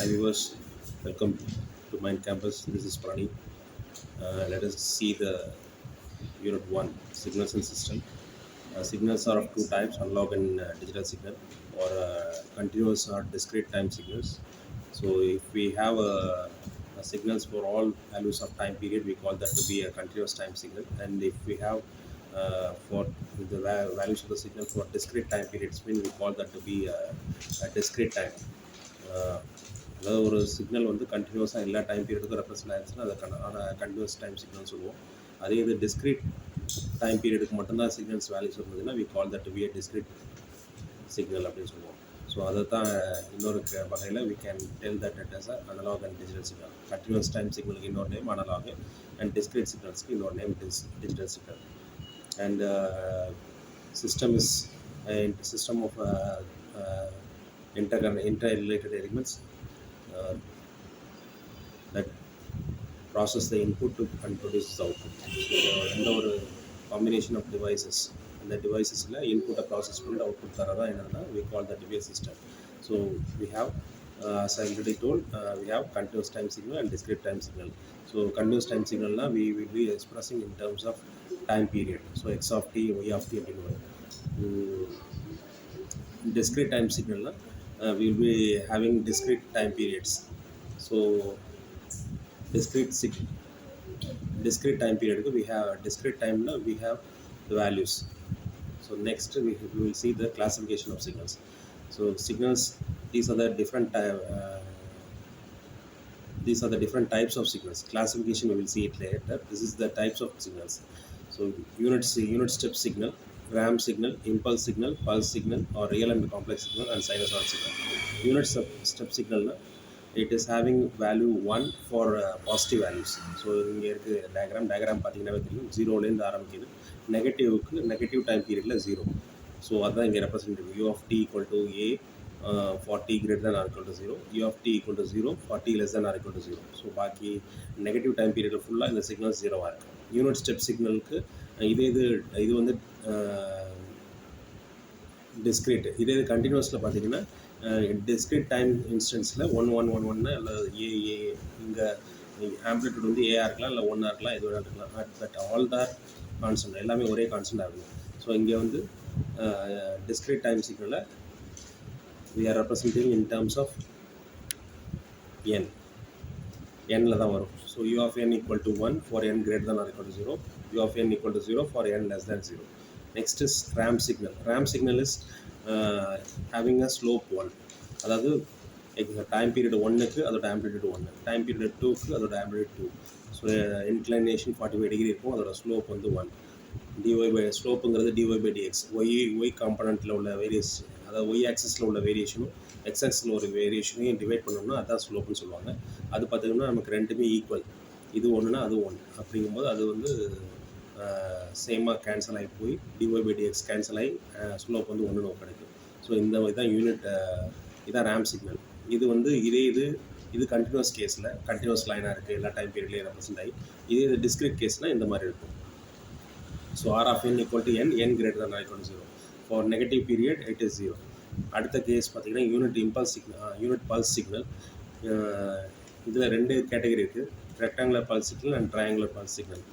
Hi viewers, welcome to Mind Campus. This is Prani. Let us see the Unit 1 Signals and System. Signals are of two types, analog and digital signal, or continuous or discrete time signals. So if we have signals for all values of time period, we call that to be a continuous time signal. And if we have for the values of the signal for discrete time periods, we call that to be a discrete time. அதாவது ஒரு signal வந்து கண்டினியூஸாக எல்லா time பீரியடுக்கும் represent ஆயிடுச்சுன்னா அதை continuous time signal சொல்லுவோம். அதே இது டிஸ்கிரீட் டைம் பீரியடுக்கு மட்டும்தான் சிக்னல்ஸ் வேல்யூஸ் இருந்ததுன்னா we call that to be a discrete signal அப்படின்னு சொல்லுவோம். ஸோ அதை தான் இன்னொரு வகையில் we can tell that it as analogue and digital signal. Continuous time சிக்னலுக்கு இன்னொரு நேம் அனலாக், அண்ட் டிஸ்கிரீட் சிக்னல்ஸ்க்கு இன்னொரு name digital signal. And system is system of interrelated elements that process the input and produces the output. எந்த ஒரு combination of devices, அந்த டிவைசஸில் இன்புட்டை process பண்ணிட்டு output தரதான் என்னென்னா we call that to be a system. So we have as I already told, we have continuous time signal and discrete time signal. So continuous time signal na we will be expressing in terms of time period. So x of t, y of t அப்படின்னு வரும். Discrete time signal na we will be having discrete time periods. So discrete time period we have discrete time na we have the values. So next we will see the classification of signals. So signals, these are the different types of signals. Classification we will see it later. This is the types of signals. So unit step signal, ramp signal, impulse signal, pulse signal, or real and complex signal, and sinusoid signal. Unit step signal na, it is having value 1 for positive values. So இங்கே இருக்கு diagram பார்த்தீங்கன்னா தெரியும், 0லேருந்து ஆரம்பிக்குது. Negative time பீரியடில் 0. So அதுதான் இங்கே representative. u of t equal to a 40 greater than or equal to 0, u of t equal to 0, 40 less than or equal to 0. So பாக்கி negative time பீரியடில் ஃபுல்லாக இந்த சிக்னல் 0வாக இருக்கும். யூனிட் ஸ்டெப் சிக்னலுக்கு இது வந்து டிஸ்கிரீட். இது கண்டினியூஸில் பார்த்தீங்கன்னா டிஸ்கிரீட் டைம் இன்ஸ்டன்ஸில் 1 அல்லது ஏ இங்கே ஆம்ப்ளிட்யூட் வந்து ஏஆர் இருக்கலாம், இல்லை 1ஆக இருக்கலாம், எது வேணால் இருக்கலாம். பட் ஆல் தார் கான்ஸ்டன்ட், எல்லாமே ஒரே கான்ஸ்டன்ட் ஆகும். ஸோ இங்கே வந்து டிஸ்கிரீட் டைம் சிக்னலை we are representing in terms of n தான் வரும். So u of n equal to 1 for n greater than or equal to 0, u of n equal to 0 for n less than 0. Next is ramp signal. Ramp signal is having a slope 1. அதாவது time period 1க்கு அதோட amplitude 1, time period 2க்கு அதோட amplitude 2. So inclination 45 degree இருக்கும், அதோட slope வந்து 1. ஸ்லோப்புங்கிறது dy by dx. Y காம்பனண்ட்டில் உள்ள variation, அதாவது ஒய் ஆக்சிஸில் உள்ள வேரியேஷனும் எக்ஸ் ஆக்சிஸில் ஒரு வேரியேஷனையும் டிவைட் பண்ணோம்னா அதுதான் ஸ்லோப்புன்னு சொல்லுவாங்க. அது பார்த்திங்கன்னா நமக்கு ரெண்டுமே ஈக்குவல். இது ஒன்றுனா அது ஒன்று. அப்படிங்கும்போது அது வந்து சேமாக கேன்சல் ஆகி போய் dy by dx கேன்சல் ஆகி ஸ்லோப் வந்து 1 கிடைக்கும். ஸோ இந்த இதுதான் யூனிட், இதான் ரேம்ப் சிக்னல். இது வந்து இது கண்டினியூஸ் கேஸில் கண்டினியூஸ் லைனாக இருக்குது, எல்லா டைம் பீரியட்லேயும் ரெப்ரசென்ட் ஆகி. இது டிஸ்கிரீட் கேஸ்னால் இந்த மாதிரி இருக்கும். So r of n equal to n greater than or equal to 0. For negative period it is 0. அடுத்த கேஸ் பார்த்தீங்கன்னா யூனிட் பல்ஸ் சிக்னல். இதில் 2 கேட்டகரி இருக்குது, rectangular pulse signal and triangular pulse signal.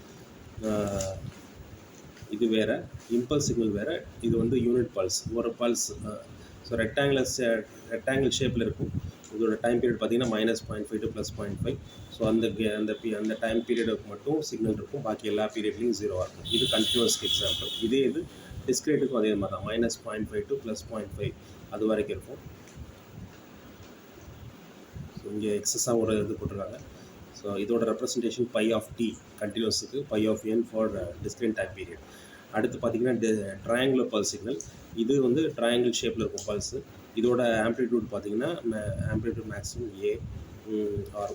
இது வேறு, இம்பல்ஸ் சிக்னல் வேறு. இது வந்து unit pulse, ஒரு பல்ஸ். ஸோ ரெக்டாங்கிள் ஷேப்பில் இருக்கும். இதோட டைம் பீரியட் பார்த்தீங்கன்னா -0.5 to +0.5. ஸோ அந்த டைம் பீரியடுக்கு மட்டும் சிக்னல் இருக்கும், பாக்கி எல்லா பீரியட்லேயும் 0வாக இருக்கும். இது கண்டினியூஸ்க்கு எக்ஸாம்பிள். இது டிஸ்கிரீட்டுக்கும் அதே மாதிரி தான், -0.5 to +0.5 அது வரைக்கும் இருக்கும். ஸோ இங்கே எக்ஸஸாக ஒரு இது போட்டிருக்காங்க. ஸோ இதோட ரெப்ரசன்டேஷன் பை ஆஃப் டி கண்டினியூஸுக்கு, pi of n for discrete time period. அடுத்து பார்த்தீங்கன்னா ட்ரையாங்குலர் பல்ஸ் சிக்னல். இது வந்து ட்ரையாங்கிள் ஷேப்பில் இருக்கும் பல்ஸு. இதோட ஆம்ப்ளிட்யூட் பார்த்தீங்கன்னா ஆம்ப்ளிட்யூட் மேக்ஸிமம் ஏ ஆர்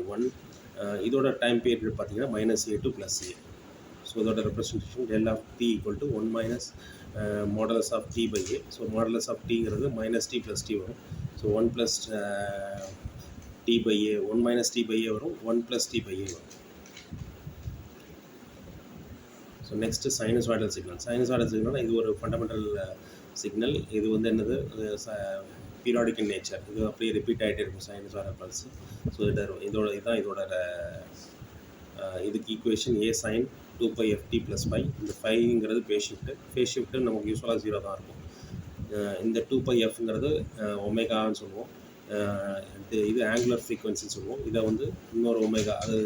1. இதோட டைம் பீரியட் பார்த்தீங்கன்னா -a to +a. ஸோ இதோட representation del of t equal to 1 minus modulus of t by a. So modulus of tங்கிறது -t + t வரும். So 1 plus t by a, 1 minus t by a வரும், 1 plus t by a வரும். So next sinusoidal signal. Sinusoidal சிக்னல்னால் இது ஒரு fundamental signal. இது வந்து என்னது, periodic in nature. இது அப்படியே ரிப்பீட் ஆகிட்டே இருக்கும் சைனசாய்டல் பல்ஸ். ஸோ இதோட இதுக்கு ஈக்குவேஷன் ஏ சைன் 2π/ft + φ. இந்த ஃபைங்கிறது ஃபேஸ் ஷிஃப்ட்டு நமக்கு யூஸ்வலாக 0 தான் இருக்கும். இந்த 2πfங்கிறது ஒமேகான்னு சொல்லுவோம். இது ஆங்குலர் ஃப்ரீக்வன்சின்னு சொல்லுவோம். இதை வந்து இன்னொரு ஒமேகா, அது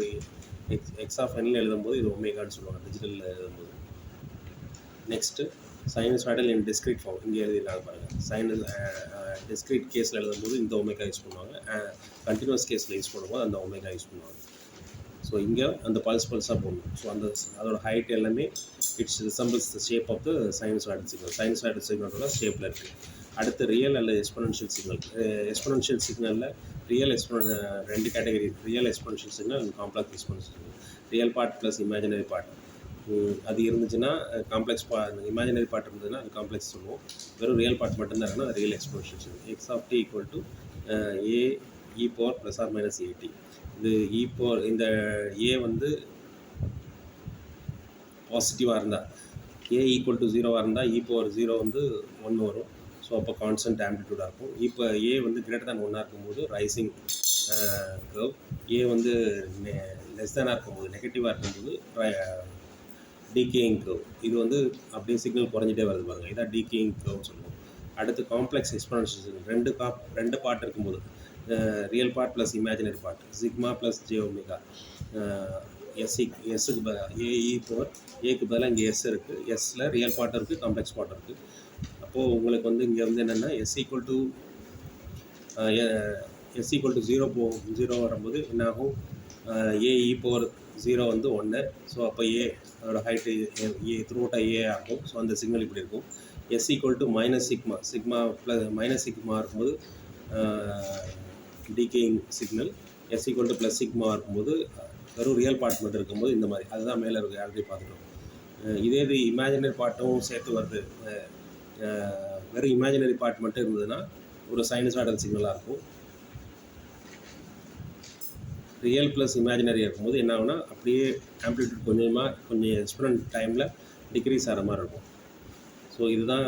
எக்ஸ் ஆஃப் என்ல எழுதும்போது இது ஒமேகான்னு சொல்லுவாங்க டிஜிட்டலில் எழுதும்போது. நெக்ஸ்ட்டு சைனசாய்டல் இன் டிஸ்க்ரீட் ஃபார்ம் இங்கே எழுதிடலாம் பாருங்கள். டிஸ்க்ரீட் கேஸில் எழுதும்போது இந்த ஒமேகா யூஸ் பண்ணுவாங்க. கண்டினியூஸ் கேஸில் யூஸ் பண்ணும்போது அந்த ஒமேகா யூஸ் பண்ணுவாங்க. ஸோ இங்கே அந்த பல்ஸாக போடணும். ஸோ அதோட ஹைட் எல்லாமே it's resembles the shape of the sinusoidal signal. Sinusoidal சிக்னலோட ஷேப்பில் இருக்குது. அடுத்து ரியல் அல்லது எக்ஸ்பொனென்ஷியல் சிக்னல். எக்ஸ்பொனென்ஷியல் சிக்னலில் ரெண்டு category: real exponential signal and complex exponential signal. Real part plus imaginary part அது இருந்துச்சுன்னா காம்ப்ளெக்ஸ் இமேஜினரி பார்ட் இருந்ததுன்னா அது காம்ப்ளெக்ஸ் சொல்லுவோம். வெறும் ரியல் பார்ட் மட்டும்தான் இருக்குன்னா அது real exponential signal. X of D equal to A e power plus or minus at. இது இ பவர், இந்த ஏ வந்து பாசிட்டிவாக இருந்தால், ஏ ஈக்குவல் டு 0வாக இருந்தால் இ பவர் 0 வந்து 1 வரும். ஸோ அப்போ கான்ஸ்டன்ட் ஆம்ப்ளிடியூடாக இருக்கும். இப்போ ஏ வந்து கிரேட்டர் தேன் 1ஆக இருக்கும்போது ரைசிங் கர்வ், ஏ வந்து லெஸ் தேனாக இருக்கும்போது நெகட்டிவாக இருக்கும்போது டீகேயிங் கர்வ். இது வந்து அப்படியே சிக்னல் குறைஞ்சிட்டே வருது பாருங்கள், இதான் டீகேயிங் கர்வ்னு சொல்லுவோம். அடுத்து காம்ப்ளெக்ஸ் எக்ஸ்பொனென்ஷியல் சிக்னல். ரெண்டு பார்ட் இருக்கும்போது, real part plus imaginary part, sigma plus j omega. எஸ்ஸுக்கு ஏஇ பவர் ஏக்கு பதிலாக இங்கே எஸ் இருக்குது. எஸ்ஸில் ரியல் பார்ட் இருக்குது, காம்ப்ளெக்ஸ் பார்ட் இருக்குது. அப்போது உங்களுக்கு வந்து இங்கே வந்து என்னென்னா எஸ் ஈக்குவல் டு 0 வரும்போது என்னாகும், ஏஇ பவர் 0 வந்து 1. ஸோ அப்போ அதோட ஹைட்டு ஏ த்ரூட்டாக ஏ ஆகும். ஸோ அந்த சிக்னல் இப்படி இருக்கும். S equal to sigma plus minus sigma இருக்கும்போது decaying signal. S equal to plus sigma இருக்கும்போது வெறும் ரியல் பார்ட் மட்டும் இருக்கும்போது இந்த மாதிரி. அதுதான் மேலே இருக்குது, ஆல்ரெடி பார்த்துட்டோம். இதே இது இமேஜினரி பார்ட்டும் சேர்த்து வருது. வெறும் இமேஜினரி பார்ட் மட்டும் இருந்ததுன்னா ஒரு சைனசாய்டல் சிக்னலாக இருக்கும். ரியல் ப்ளஸ் இமேஜினரி இருக்கும்போது என்ன ஆகுனா அப்படியே ஆம்ப்ளிடியூட் கொஞ்சம் எக்ஸ்பொனன்ட் டைமில் டிக்ரீஸ் ஆகிற மாதிரி இருக்கும். ஸோ இதுதான்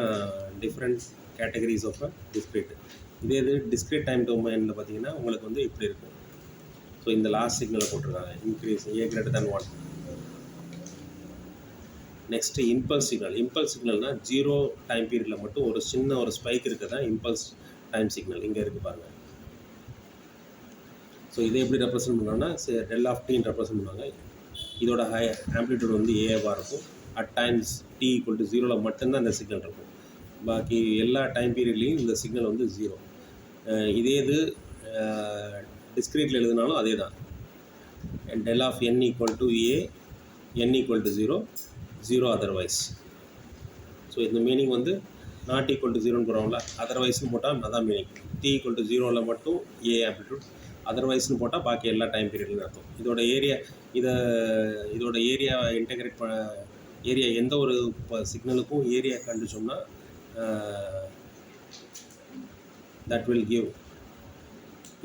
டிஃப்ரெண்ட் கேட்டகரிஸ் ஆஃப் டிஸ்க்ரீட். இது டிஸ்க்ரீட் டைம் டொமைனில் பார்த்தீங்கன்னா உங்களுக்கு வந்து இப்படி இருக்கும். ஸோ இந்த லாஸ்ட் சிக்னலை போட்டிருக்காங்க, increase a greater than 1. Next impulse சிக்னல்னால் 0 டைம் பீரியடில் மட்டும் ஒரு சின்ன ஒரு ஸ்பைக் இருக்குது தான் இம்பல்ஸ் டைம் சிக்னல். இங்கே இருக்குது பாருங்கள். ஸோ இதை எப்படி ரெப்ரசென்ட் பண்ணோன்னா டெல் ஆஃப் டீன்னு ரெப்ரசென்ட் பண்ணுவாங்க. இதோட ஆம்ப்ளிடியூட் வந்து ஏவாக இருக்கும். At times t equal to 0ல் மட்டும்தான் இந்த சிக்னல் இருக்கும். பாக்கி எல்லா டைம் பீரியட்லேயும் இந்த சிக்னல் வந்து 0. இதே இது டிஸ்க்ரீட்டில் எழுதினாலும் அதே தான். Del of n equal to A, n equal to 0 otherwise. So இந்த மீனிங் வந்து நாட் ஈக்குவல் டு 0ன்னு போகிறோம்ல, அதர்வைஸ்னு போட்டால் அதான் மீனிங். டி ஈக்குவல் டு 0ல் மட்டும் ஏ ஆம்ப்ளிடியூட், அதர்வைஸ்னு போட்டால் பாக்கி எல்லா டைம் பீரியட்லையும் அர்த்தம். இதோட ஏரியா இன்டெகிரேட் ஏரியா எந்த ஒரு சிக்னலுக்கும் ஏரியா கண்டுச்சோம்னா தட் வில் கிவ்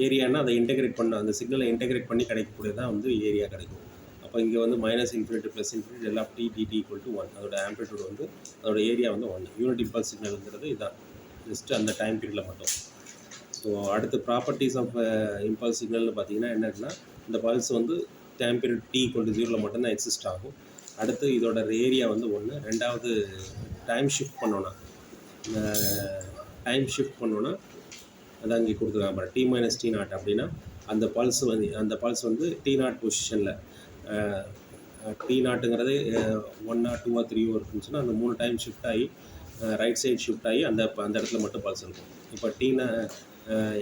ஏரியானா அதை இன்டெகிரேட் பண்ண, அந்த சிக்னலை இன்டெகிரேட் பண்ணி கிடைக்கக்கூடியதான் வந்து ஏரியா கிடைக்கும். அப்போ இங்கே வந்து -∞ +∞ டெல் ஆஃப் டி dt = 1. அதோட ஆம்ப்ளிடியூட் வந்து அதோட ஏரியா வந்து 1. யூனிட் இம்பல்ஸ் சிக்னலுங்கிறது இதுதான், ஜஸ்ட்டு அந்த டைம் பீரியடில் மட்டும். ஸோ அடுத்து ப்ராப்பர்ட்டிஸ் ஆஃப் இம்பல்ஸ் சிக்னல்னு பார்த்தீங்கன்னா என்னன்னா, இந்த பல்ஸ் வந்து டைம் பீரியட் t = 0ல் மட்டும்தான் எக்ஸிஸ்ட் ஆகும். அடுத்து இதோட ஏரியா வந்து 1. ரெண்டாவது டைம் ஷிஃப்ட் பண்ணோன்னா அதான் இங்கே கொடுத்துருக்காங்க பாரு, t-t0 அப்படின்னா அந்த பல்ஸ் வந்து t0 பொசிஷனில், t0ங்கிறது 1 or 2 or 3 இருக்குன்னு சொன்னால் அந்த 3 டைம் ஷிஃப்ட் ஆகி ரைட் சைடு ஷிஃப்ட் ஆகி அந்த இடத்துல மட்டும் பல்ஸ் இருக்கும். இப்போ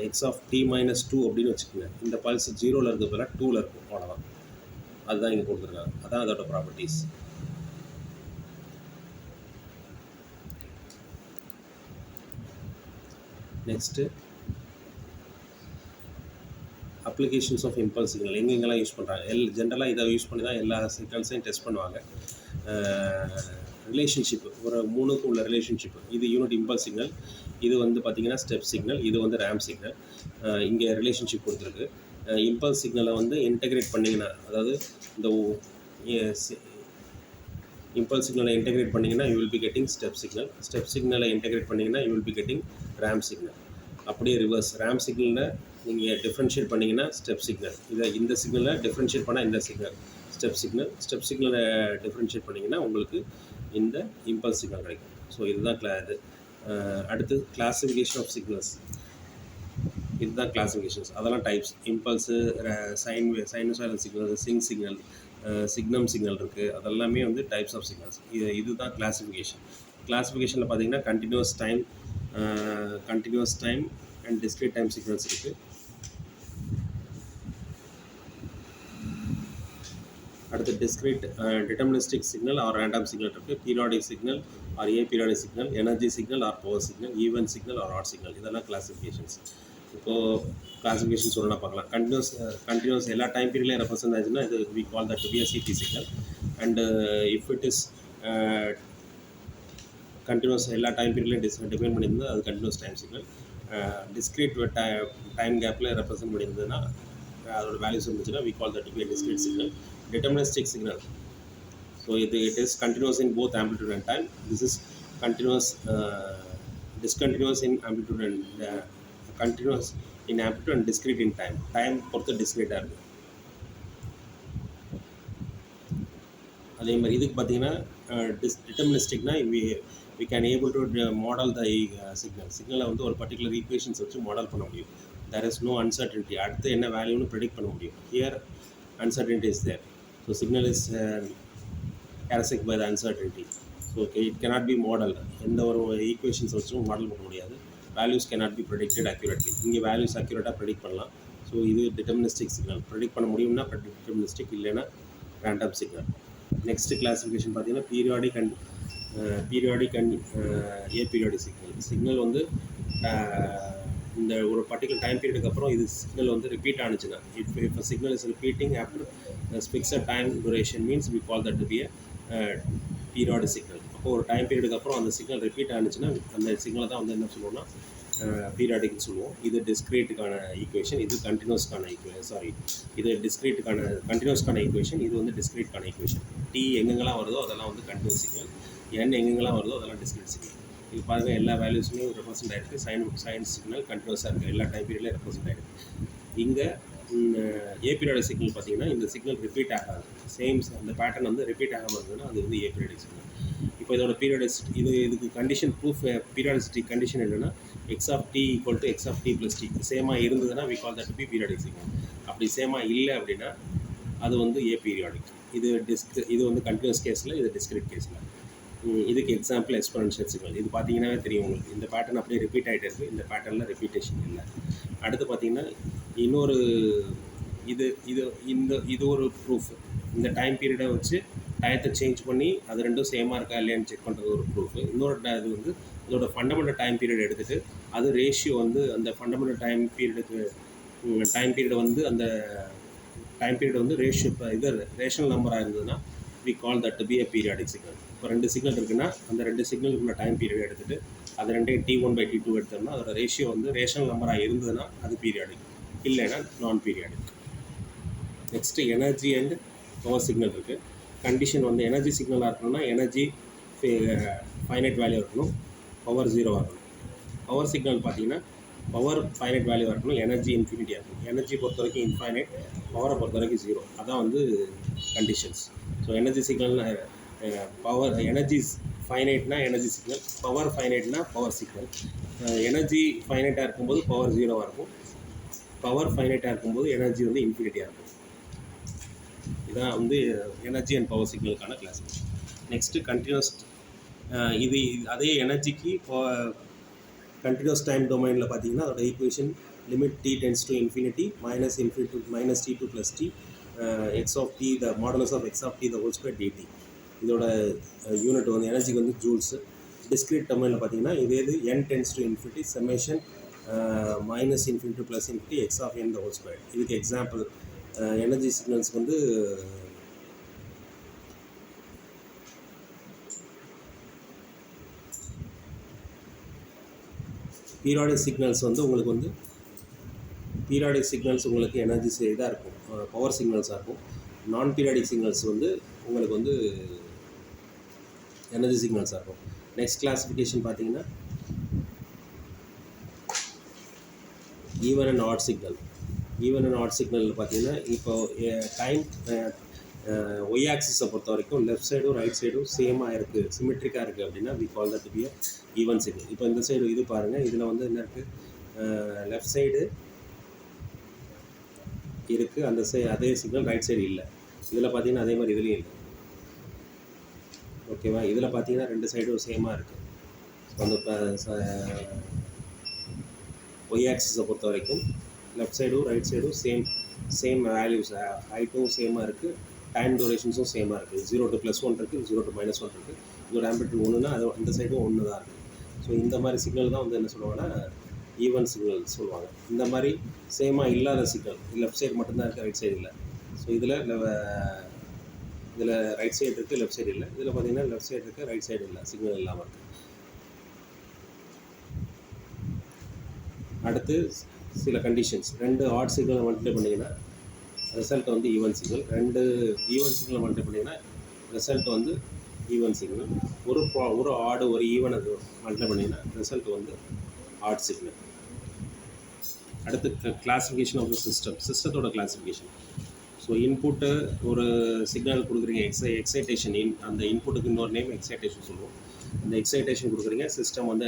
எக்ஸ் ஆஃப் t-2 அப்படின்னு வச்சுக்கோங்க. இந்த பல்ஸ் 0ல் இருக்கிறதுல 2ல் இருக்கும், அவ்வளோதான். அதுதான் இங்கே கொடுத்துருக்காங்க. அதான் அதோட properties. Next applications of impulse signal எங்கெங்கெல்லாம் யூஸ் பண்ணுறாங்க. ஜென்ரலாக இதை யூஸ் பண்ணி தான் எல்லா சிக்னல்ஸையும் டெஸ்ட் பண்ணுவாங்க. ரிலேஷன்ஷிப்பு, ஒரு 3க்கும் உள்ள ரிலேஷன்ஷிப்பு. இது யூனிட் இம்பல்ஸ் சிக்னல், இது வந்து பார்த்திங்கன்னா ஸ்டெப் சிக்னல், இது வந்து ரேம்ப் சிக்னல். இங்கே ரிலேஷன்ஷிப் கொடுத்துருக்கு. இம்பல்ஸ் சிக்னலை வந்து இன்டெகிரேட் பண்ணிங்கன்னா, அதாவது இந்த இம்பல்ஸ் சிக்னலை இன்டெகிரேட் பண்ணிங்கன்னா you will be getting step signal. Step சிக்னலை இன்டெகிரேட் பண்ணிங்கன்னா you will be getting ramp signal. அப்படியே ரிவர்ஸ் ரேம் சிக்னலில் நீங்கள் டிஃப்ரென்ஷியேட் பண்ணிங்கன்னா ஸ்டெப் சிக்னல், இந்த சிக்னலை டிஃப்ரென்ஷியேட் பண்ணால் இந்த சிக்னல் ஸ்டெப் சிக்னலை டிஃப்ரென்ஷியேட் பண்ணிங்கன்னா உங்களுக்கு இந்த இம்பல்ஸ் சிக்னல் கிடைக்கும். ஸோ இதுதான் இது அடுத்து கிளாஸிஃபிகேஷன் ஆஃப் சிக்னல்ஸ். இதுதான் கிளாஸிஃபிகேஷன்ஸ், அதெல்லாம் types. Impulse, sinusoidal signal, signum signal இருக்குது, அதெல்லாமே வந்து டைப்ஸ் ஆஃப் சிக்னல்ஸ். இதுதான் கிளாஸிஃபிகேஷன். கிளாஸிஃபிகேஷனில் பார்த்தீங்கன்னா continuous time and discrete time signals இருக்குது. அடுத்து discrete deterministic signal or random signal இருக்குது. Periodic signal or aperiodic signal, energy signal or power signal, even signal or odd signal, இதெல்லாம் classifications. இப்போது classification சொல்லலாம் பார்க்கலாம். கண்டினியூஸ் எல்லா டைம் பீரியட்லையும் represent ஆச்சுன்னா இது we call that to be a CT signal. And if it is continuous எல்லா time பீரியட்லையும் டிஃபைன் பண்ணியிருந்தது அது continuous time signal. Discrete time கேப்பில் ரெப்ரசென்ட் பண்ணியிருந்ததுன்னா அதோட வேல்யூஸ் இருந்துச்சுன்னா we call that to be a discrete signal. Deterministic signal, so it is continuous in both amplitude and time. This is continuous, discontinuous in amplitude and continuous in amplitude and discrete in time பொறுத்து discrete இருக்குது. அதே மாதிரி இதுக்கு பார்த்தீங்கன்னா டிட்டர்மினிஸ்டிக்னா we can able to model the சிக்னலை வந்து ஒரு particular equations வச்சு மாடல் பண்ண முடியும். there is no uncertainty, அடுத்து என்ன வேல்யூன்னு ப்ரெடிக்ட் பண்ண முடியும். here uncertainty is there, so signal is characterized by the uncertainty. so okay, it cannot be modeled, எந்த ஒரு ஈக்குவேஷன்ஸ் வச்சும் மாடல் பண்ண முடியாது. Values cannot be predicted accurately. இங்கே வேல்யூஸ் அக்யூரேட்டாக ப்ரெடிக்ட் பண்ணலாம். ஸோ இது டிட்டர்மினிஸ்டிக் சிக்னல். ப்ரெடிக்ட் பண்ண முடியும்னா டிட்டர்மினிஸ்டிக், இல்லைன்னா ரேண்டம் சிக்னல். நெக்ஸ்ட் கிளாஸிஃபிகேஷன் பார்த்தீங்கன்னா பீரியாடிக் அண்ட் ஏபீரியாடிக் சிக்னல் வந்து இந்த ஒரு பர்டிகுலர் டைம் பீரியடுக்கு அப்புறம் இது சிக்னல் வந்து repeat ஆனிச்சுன்னா, if a signal is repeating after a fixed time duration means we call that to be a periodic signal. அப்போ ஒரு time பீரியடுக்கு அப்புறம் அந்த சிக்னல் ரிப்பீட் ஆனிச்சுன்னா அந்த சிக்னலை தான் வந்து என்ன சொல்லுவோம்னா பீரியாடிக்னு சொல்லுவோம். இது டிஸ்க்ரீட்டுக்கான ஈக்குவேஷன், இது கண்டினியூஸ்க்கான இது கண்டினியூஸ்க்கான ஈக்குவேஷன், இது வந்து டிஸ்க்ரீட்கான ஈக்குவேஷன். டி எங்கெங்கெல்லாம் வருதோ அதெல்லாம் வந்து கண்டினியூஸ் சிக்னல், என் எங்கெங்கெல்லாம் வருதோ அதெல்லாம் டிஸ்க்ரீட் சிக்னல். இது பாருங்கள், எல்லா வேல்யூஸுமே ரெப்ரசென்ட் ஆகிருக்கு. சயின்ஸ் சிக்னல் கண்டினியூஸாக இருக்குது, எல்லா டைம் பீரியட்லையும் ரெப்ரசென்ட் ஆகிருக்கு. இங்கே ஏபீரியாடிக் சிக்னல் பார்த்தீங்கன்னா இந்த சிக்னல் ரிப்பீட் ஆகாது. அந்த பேட்டர்ன் வந்து ரிப்பீட் ஆகாமல் இருந்ததுன்னா அது வந்து ஏபீரியாடிக் சிக்னல். இப்போ இதோட பீரியாடிசிட்டி, இதுக்கு கண்டிஷன் ப்ரூஃப் பீரியாடிசிட்டி கண்டிஷன் என்னென்னா x of t equal to x of t plus t சேமாக இருந்ததுன்னா we call that to be periodic signal. அப்படி சேமாக இல்லை அப்படின்னா அது வந்து ஏபீரியாடிக். இது வந்து கண்டினியூஸ் கேஸில், இது டிஸ்க்ரீட் கேஸில். இதுக்கு எக்ஸாம்பிள் எக்ஸ்பொனென்ஷியல் சிக்னல். இது பார்த்தீங்கன்னாவே தெரியும் உங்களுக்கு, இந்த பேட்டர்ன் அப்படியே ரிப்பீட் ஆகிட்டே இருக்குது, இந்த பேட்டர்னில் ரிப்பீட்டேஷன் இல்லை. அடுத்து பார்த்தீங்கன்னா இன்னொரு இது ஒரு ப்ரூஃப். இந்த டைம் பீரியடை வச்சு டயத்தை சேஞ்ச் பண்ணி அது ரெண்டும் சேமாக இருக்கா இல்லையான்னு செக் பண்ணுறது ஒரு ப்ரூஃப். இன்னொரு இது வந்து இதோட ஃபண்டமெண்டல் டைம் பீரியட் எடுத்துகிட்டு அது ரேஷியோ வந்து அந்த ஃபண்டமெண்டல் டைம் பீரியட் வந்து அந்த டைம் பீரியட் வந்து ரேஷனல் நம்பராக இருந்ததுன்னா we call that to be a periodic signal. இப்போ 2 சிக்னல் இருக்குன்னா அந்த 2 சிக்னலுக்குள்ள டைம் பீரியட் எடுத்துகிட்டு அது ரெண்டையும் T1/T2 எடுத்தோம்னா அதோட ரேஷியோ வந்து ரேஷனல் நம்பராக இருந்ததுன்னா அது பீரியாடிக், இல்லைன்னா நான் periodic. Next energy and power signal இருக்குது. கண்டிஷன் வந்து எனர்ஜி சிக்னலாக இருக்கணும்னா எனர்ஜி ஃபைனைட் வேல்யூ இருக்கணும், பவர் 0 இருக்கணும். பவர் சிக்னல் பார்த்தீங்கன்னா பவர் ஃபைனைட் வேல்யூவாக இருக்கணும், எனர்ஜி இன்ஃபினிட்டியாக இருக்கணும். எனர்ஜி பொறுத்த வரைக்கும் இன்ஃபைனைட், பவரை பொறுத்த வரைக்கும் 0. அதான் வந்து கண்டிஷன்ஸ். ஸோ எனர்ஜி சிக்னல்னா எனர்ஜி ஃபைனைட்னா எனர்ஜி சிக்னல், பவர் ஃபைனைட்னா பவர் சிக்னல். எனர்ஜி ஃபைனைட்டாக இருக்கும்போது பவர் 0வாக இருக்கும், பவர் ஃபைனைட்டாக இருக்கும்போது எனர்ஜி வந்து இன்ஃபினிட்டியாக இருக்கும். இதான் வந்து எனர்ஜி அண்ட் பவர் சிக்னலுக்கான கிளாஸிஃபிகேஷன். Next continuous. இது அதே எனர்ஜிக்கு இப்போ கண்டினியூஸ் டைம் டொமைனில் பார்த்தீங்கன்னா அதோட equation limit t tends to infinity minus t2 plus t x of t the modulus of x of t the whole square dt. இதோட unit வந்து எனர்ஜிக்கு வந்து ஜூல்ஸு. டிஸ்க்ரீட் டொமைனில் பார்த்தீங்கன்னா இது n tends to infinity summation minus infinity plus infinity x of n the whole square. இதுக்கு example energy சிக்னல்ஸ்க்கு வந்து periodic signals வந்து உங்களுக்கு எனர்ஜி இதாக இருக்கும், பவர் சிக்னல்ஸாக இருக்கும். நான் பீரியாடிக் சிக்னல்ஸ் வந்து உங்களுக்கு வந்து எனர்ஜி சிக்னல்ஸாக இருக்கும். நெக்ஸ்ட் கிளாஸிஃபிகேஷன் பார்த்தீங்கன்னா even and odd signal. Even and odd signal பார்த்தீங்கன்னா இப்போ டைம் ஒய் ஆக்சிஸை பொறுத்த வரைக்கும் லெஃப்ட் சைடும் ரைட் சைடும் சேமாக இருக்குது, சிமெட்ரிக்காக இருக்குது அப்படின்னா we call that be even signal. இப்போ இந்த சைடு இது பாருங்கள், இதில் வந்து என்ன இருக்குது, லெஃப்ட் சைடு இருக்குது அந்த அதே சிக்னல், ரைட் சைடு இல்லை. இதில் பார்த்தீங்கன்னா அதே மாதிரி இதுலேயும் இல்லை. ஓகேவா? இதில் பார்த்தீங்கன்னா ரெண்டு சைடும் சேமாக இருக்குது. ஸோ அந்த ஒய் ஆக்சிஸை பொறுத்த வரைக்கும் லெஃப்ட் சைடும் ரைட் சைடும் சேம் வேல்யூஸ், ஹைட்டும் சேமாக இருக்குது, டைம் டூரேஷன்ஸும் சேமாக இருக்குது. 0 to +1 இருக்குது, 0 to -1 இருக்குது. இதோட ஆம்பிளிட்யூட் 1னா அது அந்த சைடும் 1 தான் இருக்குது. ஸோ இந்த மாதிரி சிக்னல் தான் வந்து என்ன சொல்லுவாங்கன்னா ஈவன் சிக்னல் சொல்லுவாங்க. இந்த மாதிரி சேமாக இல்லாத சிக்னல், லெஃப்ட் சைடு மட்டும்தான் இருக்குது, ரைட் சைடு இல்லை. ஸோ இதில் ரைட் சைடு இருக்குது, லெஃப்ட் சைடு இல்லை. இதில் பார்த்தீங்கன்னா லெஃப்ட் சைடு இருக்குது, ரைட் சைடு இல்லை, சிக்னல் இல்லாமல் இருக்குது. அடுத்து சில கண்டிஷன்ஸ். 2 ஆட் சிக்னலை மல்டிப்ளை பண்ணிங்கன்னா ரிசல்ட் வந்து ஈவன் சிக்னல். 2 ஈவன் சிக்னலை மல்டிப்ளை பண்ணிங்கன்னா ரிசல்ட் வந்து ஈவன் சிக்னல். ஒரு ஆடு ஒரு ஈவன் அது மல்டிப்ளை பண்ணிங்கன்னா ரிசல்ட் வந்து ஆட் சிக்னல். அடுத்து கிளாஸிஃபிகேஷன் ஆஃப் த சிஸ்டத்தோட கிளாஸிஃபிகேஷன். ஸோ இன்புட்டு ஒரு சிக்னல் கொடுக்குறீங்க, எக்ஸைட்டேஷன், அந்த இன்புட்டுக்கு இன்னொரு நேம் எக்ஸைட்டேஷன் சொல்லுவோம். இந்த எக்ஸைட்டேஷன் கொடுக்குறீங்க, சிஸ்டம் வந்து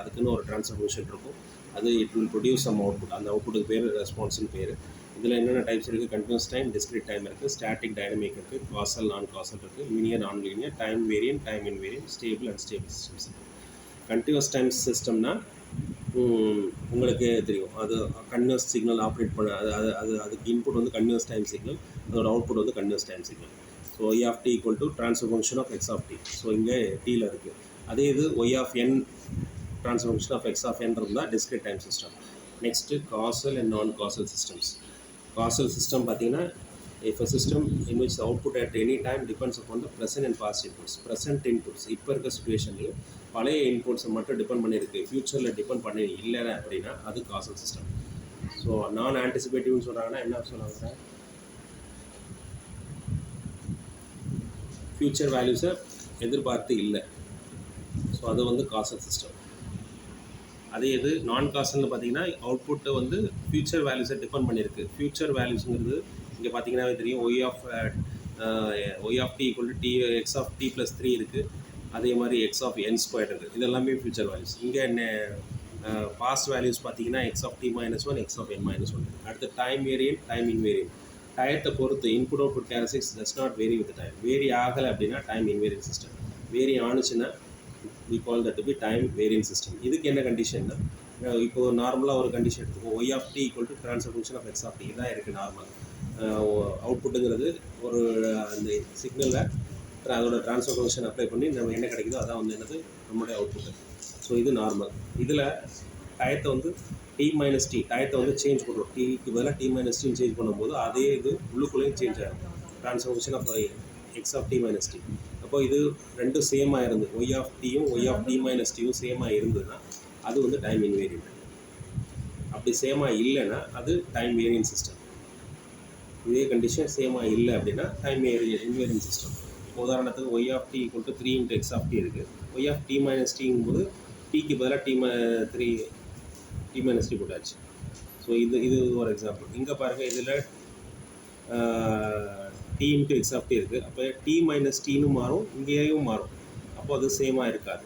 அதுக்குன்னு ஒரு ட்ரான்ஸ்ஃபர் ஃபங்க்ஷன் இருக்கும், அது it will produce some output. அந்த அவுட்புட்டுக்கு பேர் ரெஸ்பான்ஸ்னு பேர். இதில் என்னென்ன டைப்ஸ் இருக்குது, கண்டினியூஸ் டைம், டிஸ்கிரீட் டைம் இருக்குது, ஸ்டாட்டிக் டைனமிக் இருக்குது, காசல் நான் காசல் இருக்குது, linear non linear, time variant, time invariant, stable and stable systems. Continuous time சிஸ்டம்னா உங்களுக்கு தெரியும், அது கண்டினியூஸ் சிக்னல் ஆப்ரேட் பண்ண அதுக்கு இன்புட் வந்து கண்டினியூஸ் டைம் சிக்னல், அதோட அவுட்புட் வந்து continuous time signal. So y of D equal to transfer function of X of t. So இங்கே டீயில் இருக்குது. அதே இது y of n transfer function of X of n இருந்தால் discrete time system. Next causal and non causal systems. Causal system பார்த்தீங்கன்னா if a system in which the output at any time depends upon the present and past inputs. present inputs இப்போ இருக்க சுச்சுவேஷன்லையும் பழைய இன்புட்ஸை மட்டும் depend பண்ணியிருக்கு, ஃப்யூச்சரில் depend பண்ணி இல்லை அப்படின்னா அது காசல் சிஸ்டம். ஸோ நான் ஆன்டிசிபேட்டிவ்னு சொல்கிறாங்கன்னா என்ன சொல்கிறாங்க, ஃப்யூச்சர் வேல்யூஸை எதிர்பார்த்து இல்லை. ஸோ அது வந்து காசல் சிஸ்டம். அதே இது நான் காசல்னு பார்த்தீங்கன்னா அவுட்புட்டை வந்து ஃப்யூச்சர் வேல்யூஸை டிபெண்ட் பண்ணியிருக்கு. ஃப்யூச்சர் வேல்யூஸுங்கிறது இங்கே பார்த்தீங்கன்னாவே தெரியும், Y of D equal to T X of D + 3 இருக்குது, அதே மாதிரி எக்ஸ் ஆஃப் என் ஸ்கொயர் இருக்குது. இதெல்லாமே ஃப்யூச்சர் வேல்யூஸ். இங்கே என்ன பாஸ்ட் வேல்யூஸ் பார்த்தீங்கன்னா x of t -1, x of n -1. அடுத்து டைம் வேரியன்ட், டைம் இன்வேரியன்ட். டயத்தை பொறுத்து input output characteristics does not vary with time. Vary ஆகலை அப்படின்னா டைம் இன்வேரியன்ட் சிஸ்டம். வேரி ஆணுச்சுன்னா we call that to be time variant system. இதுக்கு என்ன கண்டிஷன்னா, இப்போ நார்மலாக ஒரு கண்டிஷன் எடுத்துக்கோம், y of D equal to transfer function of X of t. இதான் இருக்குது நார்மல். அவுட்புட்டுங்கிறது ஒரு அந்த சிக்னலில் அதோட ட்ரான்ஸ்ஃபர் ஃபங்க்ஷன் அப்ளை பண்ணி நம்ம என்ன கிடைக்குதோ அதான் வந்து என்னது நம்மளுடைய அவுட்புட்டு. ஸோ இது நார்மல். இதில் டயத்தை வந்து டி - டி டயத்தை வந்து சேஞ்ச் பண்ணுறோம். டிக்கு பதிலாக டி - டின்னு சேஞ்ச் பண்ணும்போது அதே இது உள்ளுக்குள்ளேயும் சேஞ்ச் ஆகும், transfer function of X of D - t. அப்போ இது ரெண்டும் சேமாக இருந்து ஒய் ஆஃப் டியும் ஒய் ஆஃப் டி - டியும் சேமாக இருந்ததுன்னா அது வந்து டைம் இன்வேரியன்ட். அப்படி சேமாக இல்லைன்னா அது டைம் வேரியன்ட் சிஸ்டம். இதே கண்டிஷன் சேமாக இல்லை அப்படின்னா டைம் இன்வேரியன்ட் சிஸ்டம். உதாரணத்துக்கு Y of D equal to 3 × X of T இருக்குது. ஒய் ஆஃப் டி - டிங்கும்போது டிக்கு பதிலாக டி - டி போட்டாச்சு. ஸோ இது ஒரு எக்ஸாம்பிள். இங்கே பாருங்கள், இதில் டி × எக்ஸ் ஆஃப் டி இருக்குது. அப்போ டி - டின்னு மாறும், இங்கேயும் மாறும். அப்போ அது சேமாக இருக்காது.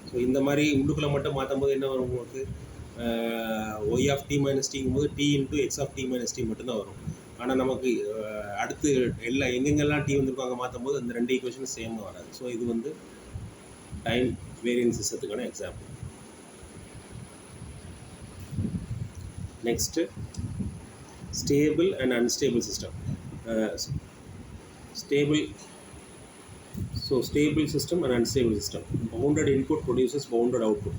ஸோ இந்த மாதிரி உள்ளுக்குள்ளே மட்டும் மாற்றும் போது என்ன வரும் உங்களுக்கு, ஒய் ஆஃப் டி - டிங்கும்போது t × X of D - t மட்டும்தான் வரும். ஆனால் நமக்கு அடுத்து எங்கெங்கெல்லாம் டி வந்திருக்காங்க மாற்றும் போது அந்த 2 ஈக்குவேஷனும் சேமாக வராது. ஸோ இது வந்து டைம் வேரியன்ட் சிஸ்டத்துக்கான example. Next stable and unstable system. Stable system and unstable system. Bounded input produces bounded output.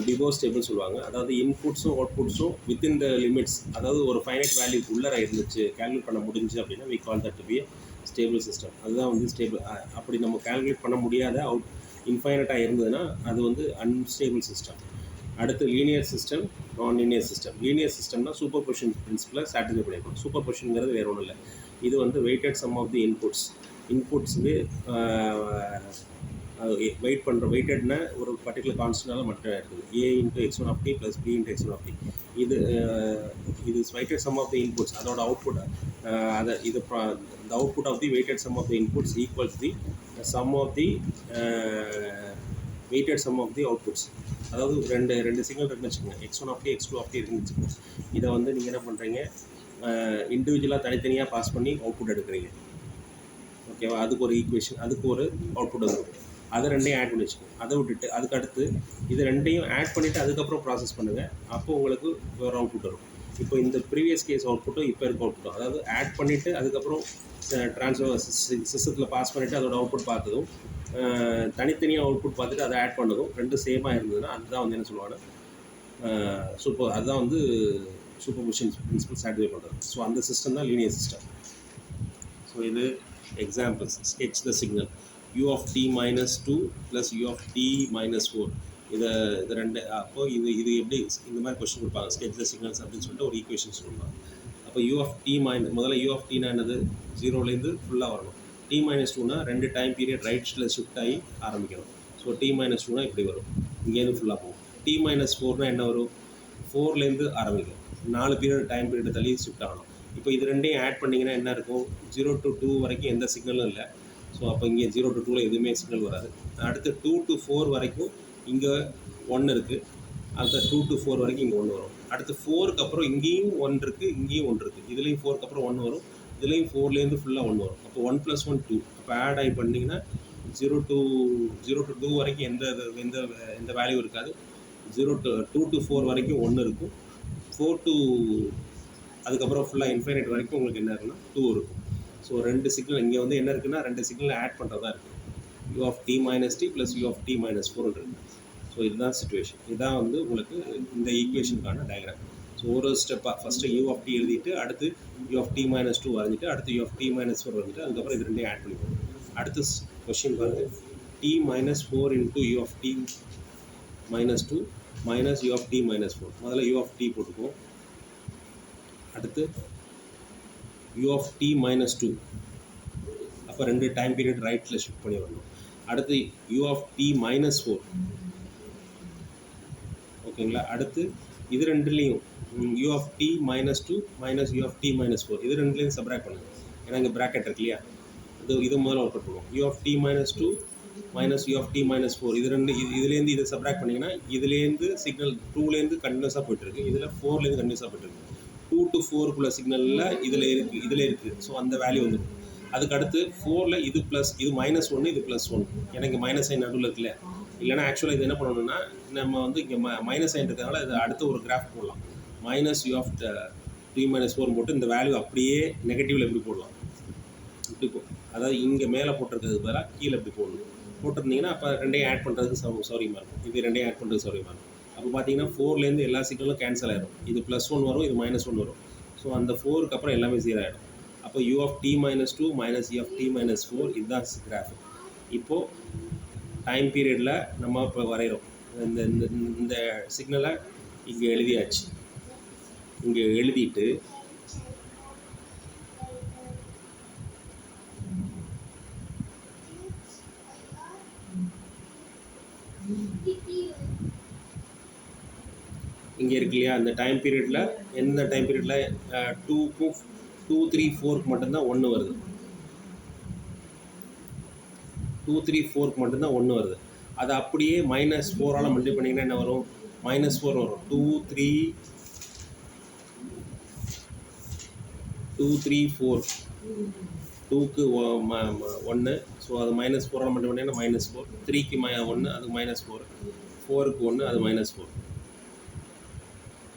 Before stable சொல்லுவாங்க. அதாவது இன்புட்ஸும் அவுட்புட்ஸும் வித்தின் த லிமிட்ஸ், அதாவது ஒரு ஃபைனைட் வேல்யூக்கு உள்ளே இருந்துச்சு, கேல்குலேட் பண்ண முடிஞ்சு அப்படின்னா we call that to be stable system. அதுதான் வந்து ஸ்டேபிள். அப்படி நம்ம கேல்குலேட் பண்ண முடியாத இன்ஃபைனட்டாக இருந்ததுன்னா அது வந்து அன்ஸ்டேபிள் சிஸ்டம். அடுத்து linear system, non linear system. Linear சிஸ்டம்னா சூப்பர் பொசிஷன் பிரின்சிபலை சாட்டிஸ்ஃபை பண்ணிருக்கணும். சூப்பர் பொசிஷனுங்கிறது வேறு ஒன்றும் இல்லை, இது வந்து வெயிட்டட் சம் ஆஃப் தி இன்புட்ஸுக்கு அது வெயிட்டட்னா ஒரு பர்டிகுலர் கான்ஸ்டன்டால் மட்டும் இருக்குது. a into x1 of D plus b into x1 of t. இது இது weighted sum of the inputs, அதோட அவுட்புட். அதை இது the output of the weighted sum of the inputs equals the sum of the weighted sum of the outputs. அதாவது ரெண்டு signal இருக்குன்னு வச்சுக்கோங்க, x1 of D x2 of D இருக்குன்னு வச்சுக்கோங்க. இதை வந்து நீங்கள் என்ன பண்ணுறீங்க, இண்டிவிஜுவலாக தனித்தனியாக பாஸ் பண்ணி அவுட்புட் எடுக்கிறீங்க. ஓகேவா? அதுக்கு ஒரு ஈக்குவேஷன், அதுக்கு ஒரு அவுட்புட் வந்துடும். அதை ரெண்டையும் ஆட் பண்ணி வச்சுக்கோங்க. அதை விட்டுட்டு அதுக்கு அடுத்து இது ரெண்டையும் ஆட் பண்ணிவிட்டு அதுக்கப்புறம் ப்ராசஸ் பண்ணுங்கள். அப்போ உங்களுக்கு ஒரு அவுட்புட் வரும். இப்போ இந்த ப்ரீவியஸ் கேஸ் அவுட்புட்டும் இப்போ இருக்க அவுட்புட்டும், அதாவது ஆட் பண்ணிவிட்டு அதுக்கப்புறம் ட்ரான்ஸ்ஃபர் சிஸ்டத்தில் பாஸ் பண்ணிவிட்டு அதோட அவுட்புட் பார்த்ததும், தனித்தனியாக அவுட்புட் பார்த்துட்டு அதை ஆட் பண்ணதும் ரெண்டும் சேமாக இருந்ததுன்னா அதுதான் வந்து என்ன சொல்லுவாங்க, அதுதான் வந்து சூப்பர் பொசிஷன் பிரின்சிபல் சாட்டிஸ்ஃபை பண்ணுறது. ஸோ அந்த சிஸ்டம் தான் லீனியர் சிஸ்டம். ஸோ இது examples. Sketch the signal u of t minus 2 plus u of t minus 4. இது ரெண்டு. அப்போது இது எப்படி இந்த மாதிரி கொஸ்டின் கொடுப்பாங்க, ஸ்கெட்ச் த சிக்னல்ஸ் அப்படின்னு சொல்லிட்டு ஒரு ஈக்குவேஷன்ஸ் கொடுப்பாங்க. அப்போ u of t முதல்ல u of t என்னது, 0லேருந்து ஃபுல்லாக வரணும். t minus 2னா ரெண்டு டைம் பீரியட் ரைட்டில் ஷிஃப்ட் ஆகி ஆரம்பிக்கணும். ஸோ t minus 2னா இப்படி வரும், இங்கேருந்து ஃபுல்லாக போகும். t minus 4னா என்ன வரும், 4லேருந்து ஆரம்பிக்கும், 4 பீரியட் டைம் பீரியட் தள்ளி ஷிஃப்ட் ஆகணும். இப்போ இது ரெண்டையும் ஆட் பண்ணிங்கன்னா என்ன இருக்கும், 0 to 2 வரைக்கும் எந்த சிக்னலும் இல்லை. ஸோ அப்போ இங்கே 0 to 2ல் எதுவுமே சிக்னல் வராது. அடுத்து 2 to 4 வரைக்கும் இங்கே 1 இருக்குது. அடுத்த 2 to 4 வரைக்கும் இங்கே 1 வரும். அடுத்து 4க்கு அப்புறம் இங்கேயும் 1 இருக்குது, இங்கேயும் 1 இருக்குது. இதுலேயும் 4க்கு அப்புறம் 1 வரும், இதுலேயும் 4லேருந்து ஃபுல்லாக 1 வரும். அப்போ 1 + 1 2. அப்போ ஆட் ஆகி பண்ணிங்கன்னா 0 to 2 வரைக்கும் எந்த வேல்யூ இருக்காது. 2 to 4 வரைக்கும் 1 இருக்கும். 4 to அதுக்கப்புறம் ஃபுல்லாக இன்ஃபைனைட் வரைக்கும் உங்களுக்கு என்ன இருக்குன்னா 2 இருக்கும். ஸோ ரெண்டு சிக்னல் இங்கே வந்து என்ன இருக்குன்னா, ரெண்டு சிக்னல் ஆட் பண்ணுறதா இருக்குது. u of t minus t plus u of t minus 4 இருக்குது. ஸோ இதுதான் சிச்சுவேஷன். இதுதான் வந்து உங்களுக்கு இந்த ஈக்குவேஷனுக்கான டயக்ராம். ஸோ ஒரு ஸ்டெப்பாக ஃபஸ்ட்டு u of t எழுதிட்டு, அடுத்து u of t minus 2 வரைஞ்சிட்டு, அடுத்து u of t minus 4 வரைஞ்சிட்டு, அதுக்கப்புறம் இது ரெண்டையும் ஆட் பண்ணிப்போம். அடுத்து கொஸ்டின் பாருங்கள், t minus 4 into u of t minus 2 minus u of t minus 4. முதல்ல u of t போட்டுக்குவோம். அடுத்து u of t minus 2, அப்போ ரெண்டு டைம் பீரியட் ரைட்டில் ஷிஃப்ட் பண்ணி வரணும். அடுத்து u of t minus 4. ஓகேங்களா? அடுத்து இது ரெண்டுலேயும் u of t minus 2 minus u of t minus 4, இது ரெண்டுலேயும் சப்ராக்ட் பண்ணுங்கள். ஏன்னா இங்கே ப்ராக்கெட் இருக்கு இல்லையா, இது முதல்ல அவுட் பண்ணுவோம். u of t minus 2 minus u of t minus 4, இது ரெண்டு இதுலேருந்து இதை சப்ராக்ட் பண்ணிங்கன்னா இதுலேருந்து சிக்னல் 2லேருந்து கண்டினியூஸாக போய்ட்டுருக்கு, இதில் 4லேருந்து கண்டினியூஸாக போய்ட்டுருக்கு. 2 to 4க்குள்ள சிக்னலில் இதில் இருக்குது. ஸோ அந்த வேல்யூ வந்துடும். அதுக்கு அடுத்து 4ல் இது ப்ளஸ், இது -1, இது +1. எனக்கு மைனஸ் சைன் நடுவில் இருக்குல்ல. இல்லைனா ஆக்சுவலாக இது என்ன பண்ணணும்னா, நம்ம வந்து இங்கே மைனஸ் சைன் இருக்கிறதுனால இது அடுத்த ஒரு கிராஃப் போடலாம். -u of t minus 4 போட்டு இந்த வேல்யூ அப்படியே நெகட்டிவில் எப்படி போடலாம், இப்படி அதாவது இங்கே மேலே போட்டிருக்கிறது பதிலாக கீழே இப்படி போட்டிருந்தீங்கன்னா அப்போ ரெண்டையும் ஆட் பண்ணுறதுக்கு சௌரியமாக இருக்கும். இது ரெண்டையும் ஆட் பண்ணுறதுக்கு சௌரியமாக இருக்கும். அப்போ பார்த்தீங்கன்னா 4லேருந்து எல்லா சிக்னலும் கேன்சல் ஆகிடும். இது +1 வரும், இது -1 வரும். ஸோ அந்த 4க்கு அப்புறம் எல்லாமே 0 ஆகிடும். அப்போ u of t minus 2 minus u of t minus 4, இதுதான் கிராஃப். இப்போது டைம் பீரியடில் நம்ம இப்போ வரைகிறோம். இந்த சிக்னலை இங்கே எழுதியாச்சு. இங்கே எழுதிட்டு இங்கே இருக்கு இல்லையா, அந்த டைம் பீரியடில் எந்த டைம் பீரியடில் 2க்கும் 2, 3, 4க்கு மட்டும்தான் 1 வருது. 2, 3, 4க்கு மட்டும்தான் 1 வருது. அதை அப்படியே -4ஆல் மல்டிப்ளை பண்ணிங்கன்னா என்ன வரும், -4 வரும். 2, 3, 4 2க்கு 1. ஸோ அது -4ஆல் மல்டிப்ளை பண்ணிங்கன்னா -4. 3க்கு 1, அது -4. 4க்கு 1, அது -4.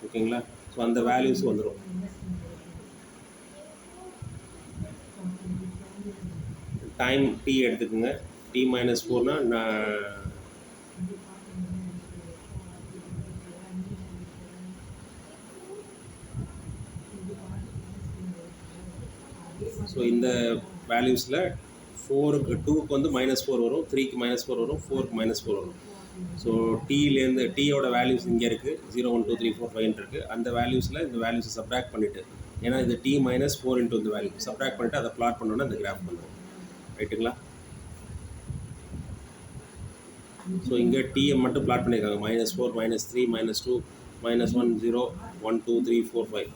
ஓகேங்களா? ஸோ அந்த வேல்யூஸ் வந்துடும். டைம் t எடுத்துக்கோங்க. t minus 4னா ஸோ இந்த வேல்யூஸில் 2க்கு வந்து -4 வரும், 3க்கு -4 வரும், 4க்கு -4 வரும். ஸோ டீயோட வேல்யூஸ் இங்கே இருக்குது, 0, 1, 2, 3, 4, 5 இருக்குது. அந்த வேல்யூஸில் இந்த வேல்யூஸை சப்ராக்ட் பண்ணிவிட்டு, ஏன்னா இது t minus 4 into இந்த வேல்யூ சப்ராக்ட் பண்ணிவிட்டு அதை ப்ளாட் பண்ணோன்னா இந்த கிராஃப் பண்ணுவோம். ரைட்டுங்களா? ஸோ இங்கே டிஎம் மட்டும் பிளாட் பண்ணியிருக்காங்க -4 -3 -2 -1 0 1 2 3 4 5.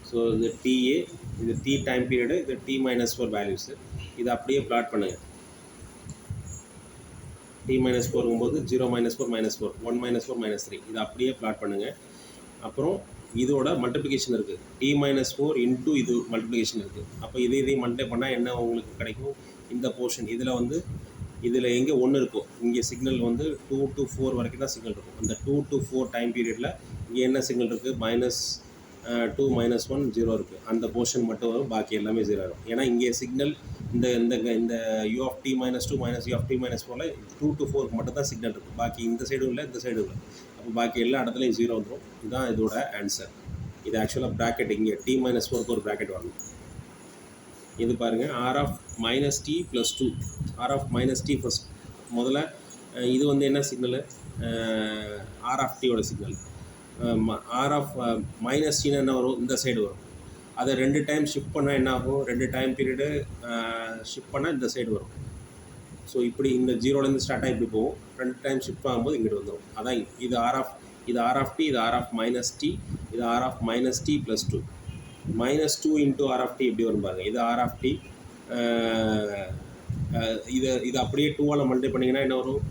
ஸோ இது டிஏ, இது டி டைம் பீரியடு, இது டி -4 வேல்யூஸு. இதை அப்படியே பிளாட் பண்ணுங்கள். டி -4ங்கும்போது 0 -4 -4 1 -4 -3 இதை அப்படியே பிளாட் பண்ணுங்கள். அப்புறம் இதோட மல்டிப்ளிகேஷன் இருக்குது, டி -4 இன்ட்டு இது மல்டிப்ளிகேஷன் இருக்குது. அப்போ இதையும் மல்டிப்ளை பண்ணால் என்ன உங்களுக்கு கிடைக்கும்? இந்த போர்ஷன் இதில் எங்கே 1 இருக்கும், இங்கே சிக்னல் வந்து 2 to 4 வரைக்கும் தான் சிக்னல் இருக்கும். அந்த 2 to 4 டைம் பீரியடில் இங்கே என்ன சிக்னல் இருக்குது? -2 -1 0 இருக்குது. அந்த போர்ஷன் மட்டும் வரும், பாக்கி எல்லாமே 0 வரும். ஏன்னா இங்கே சிக்னல் இந்த u(t - 2 - u(t - 4)ல் 2 to 4க்கு மட்டும் தான் சிக்னல் இருக்குது. பாக்கி இந்த சைடும் இல்லை, இந்த சைடும் இல்லை. அப்போ பாக்கி எல்லா இடத்துலையும் 0 வந்துடும். இதுதான் இதோட ஆன்சர். இது ஆக்சுவலாக ப்ராக்கெட், இங்கே t -4க்கு ஒரு ப்ராக்கெட் வரணும். இது பாருங்கள், r(-t + 2), r(-t) ஃபஸ்ட் முதல்ல. இது வந்து என்ன சிக்னலு? r(t)யோட சிக்னல். r(-t) என்ன வரும்? இந்த சைடு வரும். அதை 2 டைம் ஷிஃப்ட் பண்ணால் என்ன ஆகும்? 2 டைம் பீரியடு ஷிஃப்ட் பண்ணால் இந்த சைடு வரும். ஸோ இப்படி இந்த 0லேருந்து ஸ்டார்ட் ஆகி இப்படி போகும். 2 டைம் ஷிஃப்ட் ஆகும்போது இங்கிட்டு வந்துடும். அதான் இது r(t), இது r(-t), இது r(-t + 2). -2 இன்ட்டு r(t) எப்படி வரும் பாருங்கள். இது r(t), இது அப்படியே 2ஆல் மல்டிப்ளை பண்ணிங்கன்னா என்ன வரும்?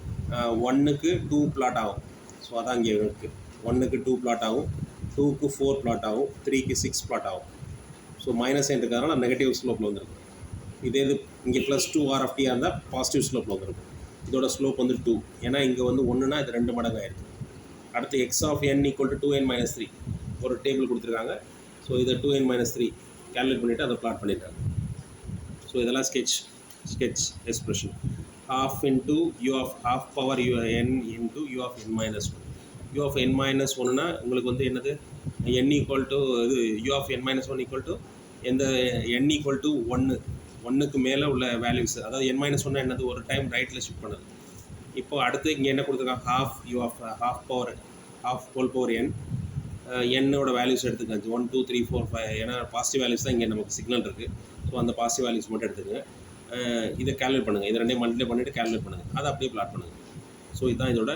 1க்கு 2 பிளாட் ஆகும். ஸோ அதான் இங்கே இருக்குது. 1க்கு 2 பிளாட் ஆகும், 2க்கு 4 பிளாட் ஆகும், 3க்கு 6 பிளாட் ஆகும். ஸோ மைனஸ் சைன் இருக்கிறதுனால நெகட்டிவ் ஸ்லோப்பில் வந்துருக்கும். இது இங்கே +2 r(t) இருந்தால் பாசிட்டிவ் ஸ்லோப்பில் வந்துருக்கும். இதோட ஸ்லோப் வந்து 2. ஏன்னா இங்கே வந்து 1னா இது 2 மடங்கு ஆயிருக்கு. அடுத்து x(n) = 2n - 3 ஒரு டேபிள் கொடுத்துருக்காங்க. ஸோ இதை 2n - 3 கேல்குலேட் பண்ணிவிட்டு அதை பிளாட் பண்ணியிருக்காங்க. ஸோ இதெல்லாம் sketch expression. ½ into ½ power n into u(n - 1). u(n - 1)னா உங்களுக்கு வந்து என்னது? n இது u(n - 1) எந்த n = 1, 1க்கு மேலே உள்ள வேல்யூஸ். அதாவது n - 1 என்னது? ஒரு டைம் ரைட்டில் ஷிஃப்ட் பண்ணுது. இப்போ அடுத்து இங்கே என்ன கொடுத்துருக்காங்க? ½ whole n. என்னோட வேல்யூஸ் எடுத்துக்கங்க, 1 2 3 4 5. ஏன்னா பாசிட்டிவ் வேல்யூஸ் தான் இங்கே நமக்கு சிக்னல் இருக்குது. ஸோ அந்த பாசிட்டிவ் வேல்யூஸ் மட்டும் எடுத்துக்கங்க. இதை கேல்குலேட் பண்ணுங்கள். இது ரெண்டையும் மல்டிப்ளை பண்ணிவிட்டு கேல்குலேட் பண்ணுங்கள். அதை அப்படியே பிளாட் பண்ணுங்கள். ஸோ இதுதான் இதோட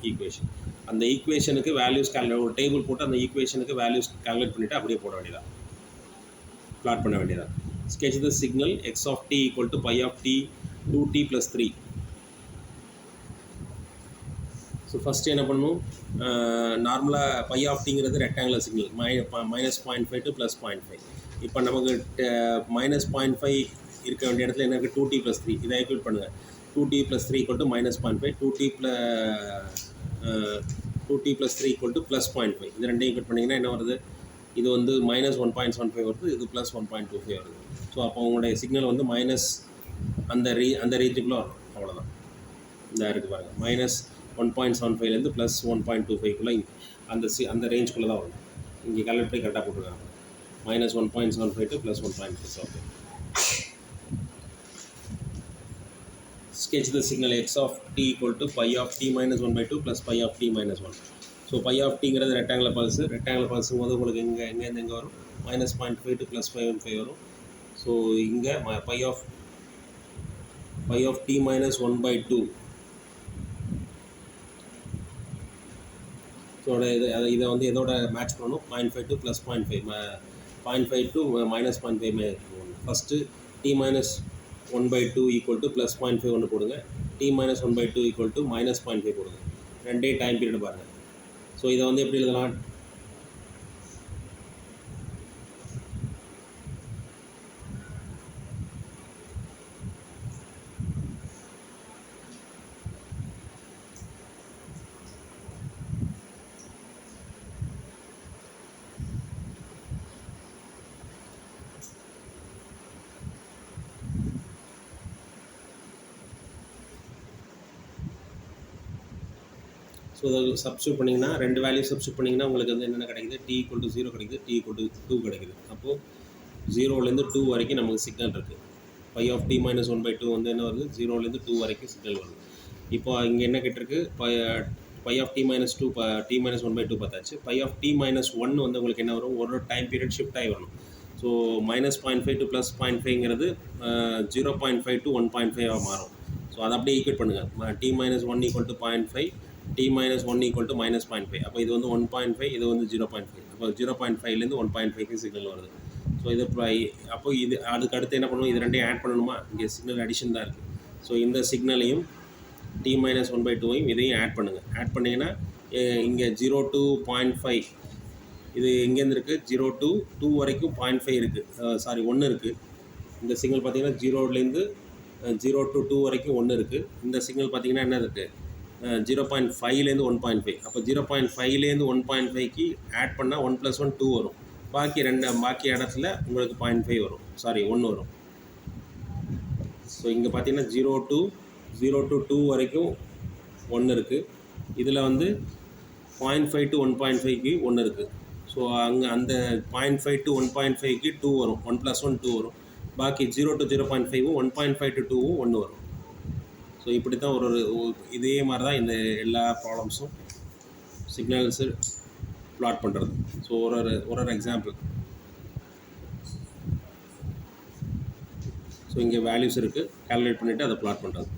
ஈக்குவேஷன். அந்த ஈக்குவேஷனுக்கு வேல்யூஸ் ஒரு டேபிள் போட்டு அந்த ஈக்குவேஷனுக்கு வேல்யூஸ் கேல்குலேட் பண்ணிவிட்டு அப்படியே போட வேண்டியதான், பிளாட் பண்ண வேண்டியதான். ஸ்கெட்ச் த signal x(t) = π(t) 2t + 3. So first என்ன பண்ணணும்? நார்மலாக π(t)ங்கிறது ரெக்டாங்குலர் சிக்னல், -0.5 to +0.5. இப்போ நமக்கு -0.5 இருக்க வேண்டிய இடத்துல என்ன இருக்குது? 2t + 3. இதை ஈக்குவேட் பண்ணுங்கள். 2t + 3 = -0.5, 2t + 3 = +0.5. இது ரெண்டையும் ஈக்குவேட் பண்ணிங்கன்னா என்ன வருது? இது வந்து -1.75 வருது, இது +1.25 வருது. ஸோ அப்போ உங்களுடைய சிக்னல் வந்து அந்த ரேஞ்சுக்குள்ளே வரும். அவ்வளோதான். இந்த இருக்குது பாருங்கள், -1.75லேருந்து +1.25க்குள்ளே அந்த ரேஞ்சுக்குள்ளே தான் வரும். இங்கே கேல்குலேட் பண்ணி கரெக்டாக போட்டுருக்காங்க. -1.75 to +1.5. Okay. Sketch the signal x(t) = π(t - 1/2 + π(t - 1). So π(t)ங்கிறது ரெக்டாங்குலர் பல்ஸு. ரெக்டாங்குலர் பல்ஸும் போது உங்களுக்கு எங்கேருந்து எங்கே வரும்? -0.5 to +0.5 வரும். ஸோ இங்கே π(t - 1/2). ஸோ இதை வந்து எதோட மேட்ச் பண்ணணும்? 0.5 to +0.5, 0.5 to -0.5. ஃபஸ்ட்டு t - 1/2 = +0.5 ஒன்று போடுங்க, t - 1/2 = -0.5 போடுங்க. ரெண்டே டைம் பீரியட் பாருங்கள். ஸோ இதை வந்து எப்படி எழுதலாம்? ஸோ அதை சப்ஸ்டியூட் பண்ணிங்கன்னா, 2 வேல்யூ சப்ஸ்டியூட் பண்ணிங்கன்னா உங்களுக்கு வந்து என்னென்ன கிடைக்குது? t = 0 கிடைக்குது, t = 2 கிடைக்குது. அப்போது 0லேருந்து 2 வரைக்கும் நமக்கு சிக்னல் இருக்குது. π(t - 1/2) வந்து என்ன வருது? 0லேருந்து 2 வரைக்கும் சிக்னல் வருது. இப்போ இங்கே என்ன கேட்டிருக்கு, pi of T minus two T minus 1/2 பார்த்தாச்சு. பை ஆஃப் டி மைனஸ் 1 வந்து உங்களுக்கு என்ன வரும், ஒரு டைம் பீரியட் ஷிஃப்ட் ஆகி வரணும். ஸோ -0.5 டு +0.5ங்கிறது 0.5 டு 1.5 மாறும். ஸோ அதை அப்படியே ஈக்குவேட் பண்ணுங்கள். T minus 1 equal to 0.5, T minus 1 equal to -0.5. அப்போ இது வந்து 1.5, இது வந்து 0.5. அப்போ 0.5லேருந்து 1.5க்கு சிக்னல் வருது. ஸோ இது அப்போ இது அதுக்கு அடுத்து என்ன பண்ணுவோம், இது ரெண்டையும் ஆட் பண்ணணுமா, இங்கே சிக்னல் அடிஷன் தான் இருக்குது. ஸோ இந்த சிக்னலையும் டி மைனஸ் 1/2 இதையும் ஆட் பண்ணுங்கள். ஆட் பண்ணிங்கன்னா இங்கே 0 to 0.5, இது எங்கேருந்து இருக்குது, 0 to 2 வரைக்கும் 0.5 இருக்குது, சாரி 1 இருக்குது. இந்த சிக்னல் பார்த்தீங்கன்னா 0லேருந்து 0 to 2 வரைக்கும் 1 இருக்குது. இந்த சிக்னல் பார்த்தீங்கன்னா என்ன இருக்குது, 0.5லேருந்து 1.5. அப்போ 0.5லேருந்து 1.5க்கு ஆட் பண்ணால் 1 + 1 2 வரும். பாக்கி இடத்துல உங்களுக்கு 0.5 வரும், சாரி 1 வரும். ஸோ இங்கே பார்த்தீங்கன்னா 0 to 2 வரைக்கும் 1 இருக்குது. இதில் வந்து 0.5 to 1.5க்கு 1 இருக்குது. ஸோ அங்கே அந்த 0.5 to 1.5க்கு 2 வரும், 1 + 1 2 வரும். பாக்கி 0 to 0.5ம் 1.5 to 2ம் 1 வரும். ஸோ இப்படி தான் ஒரு இதே மாதிரி தான் இந்த எல்லா ப்ராப்ளம்ஸும் சிக்னல்ஸு ப்ளாட் பண்ணுறது. ஸோ ஒரு எக்ஸாம்பிள். ஸோ இங்கே வேல்யூஸ் இருக்குது, கால்குலேட் பண்ணிவிட்டு அதை ப்ளாட் பண்ணுறது.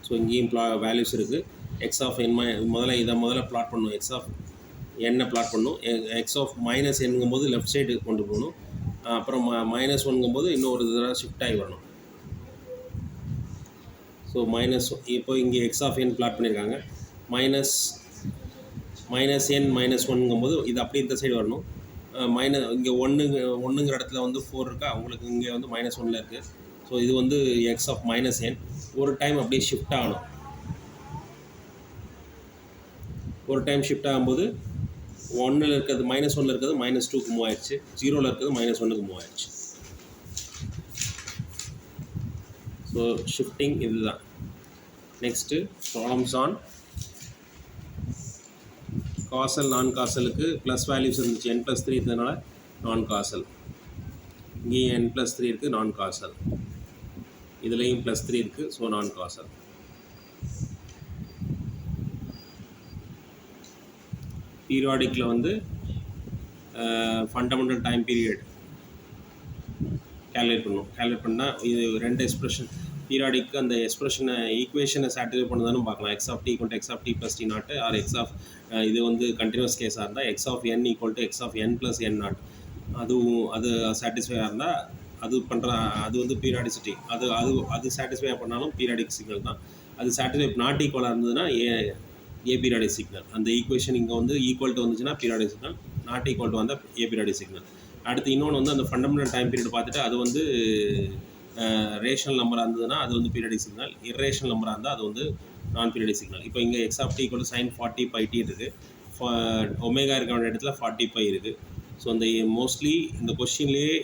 ஸோ இங்கேயும் வேல்யூஸ் இருக்குது. எக்ஸ் ஆஃப் என் முதல்ல ப்ளாட் பண்ணணும். எக்ஸ் ஆஃப் என்னை ப்ளாட் பண்ணணும். எக்ஸ் ஆஃப் மைனஸ் என்ங்கும்போது லெஃப்ட் சைடு கொண்டு போகணும். அப்புறம் -1ங்கும்போது இன்னொரு தடவை ஷிஃப்ட் ஆகி வரணும். ஸோ இப்போ இங்கே எக்ஸ் ஆஃப் என் ப்ளாட் பண்ணியிருக்காங்க. -n -1ங்கும்போது இது அப்படியே இந்த சைடு வரணும். இங்கே ஒன்றுங்கிற இடத்துல வந்து 4 இருக்கா, உங்களுக்கு இங்கே வந்து -1ல் இருக்குது. ஸோ இது வந்து எக்ஸ் ஆஃப் -n. ஒரு டைம் அப்படியே ஷிஃப்ட் ஆகணும். ஒரு டைம் ஷிஃப்ட் ஆகும்போது 1ல் இருக்கிறது -1ல் இருக்கிறது -2க்கு மூவ் ஆயிடுச்சு, 0ல் இருக்கிறது -1க்கு மூவ் ஆயிடுச்சு. ஸோ ஷிஃப்டிங் இதுதான். நெக்ஸ்ட்டு ப்ராப்ளம்ஸ் ஆன் காசல் நான் காசலுக்கு ப்ளஸ் வேல்யூஸ் இருந்துச்சு. n+3 இருந்ததுனால நான் காசல். இங்கேயும் n+3 இருக்குது, நான் காசல். இதுலேயும் +3 இருக்குது, ஸோ நான் காசல். பீரியாடிக்கில் வந்து ஃபண்டமெண்டல் டைம் பீரியட் கேல்குலேட் பண்ணணும். கேல்குலேட் பண்ணால் இது 2 எக்ஸ்பிரஷன் பீரியாடிக்கு அந்த எக்ஸ்பிரஷனை ஈக்குவேஷனை சாட்டிஸ்ஃபை பண்ணுதான்னு பார்க்கலாம். X of D equal to X of D plus T naught, or X of இது வந்து கண்டினியூஸ் கேஸாக இருந்தால் X of N equal to X of N plus N naught, அது சாட்டிஸ்ஃபையாக இருந்தால் அது வந்து பீரியாடிசிட்டி. அது சாட்டிஸ்ஃபை பண்ணாலும் பீரியாடிக் சிக்னல் தான். அது சாட்டிஸ்ஃபை நாட் ஈக்குவலாக இருந்ததுன்னா ஏ பீரியாடிக் சிக்னல். அந்த ஈக்குவேஷன் இங்கே வந்து ஈக்குவல் டு வந்துச்சுன்னா periodic signal, not equal to வந்தால் ஏ பீரியாடிக் சிக்னல். அடுத்து இன்னொன்று வந்து அந்த ஃபண்டமெண்டல் டைம் பீரியட் பார்த்துட்டு அது வந்து ரேஷனல் நம்பராக இருந்ததுன்னா அது வந்து பீரியாடிக் சிக்னல், இரேஷனல் நம்பராக இருந்தால் அது வந்து நான் பீரியாடிக் சிக்னல். இப்போ இங்கே X of D equal to sin 40πt இருக்குது, ஒமேகா இருக்க வேண்டிய இடத்துல 40π இருக்குது. ஸோ அந்த மோஸ்ட்லி இந்த கொஸ்டின்லேயே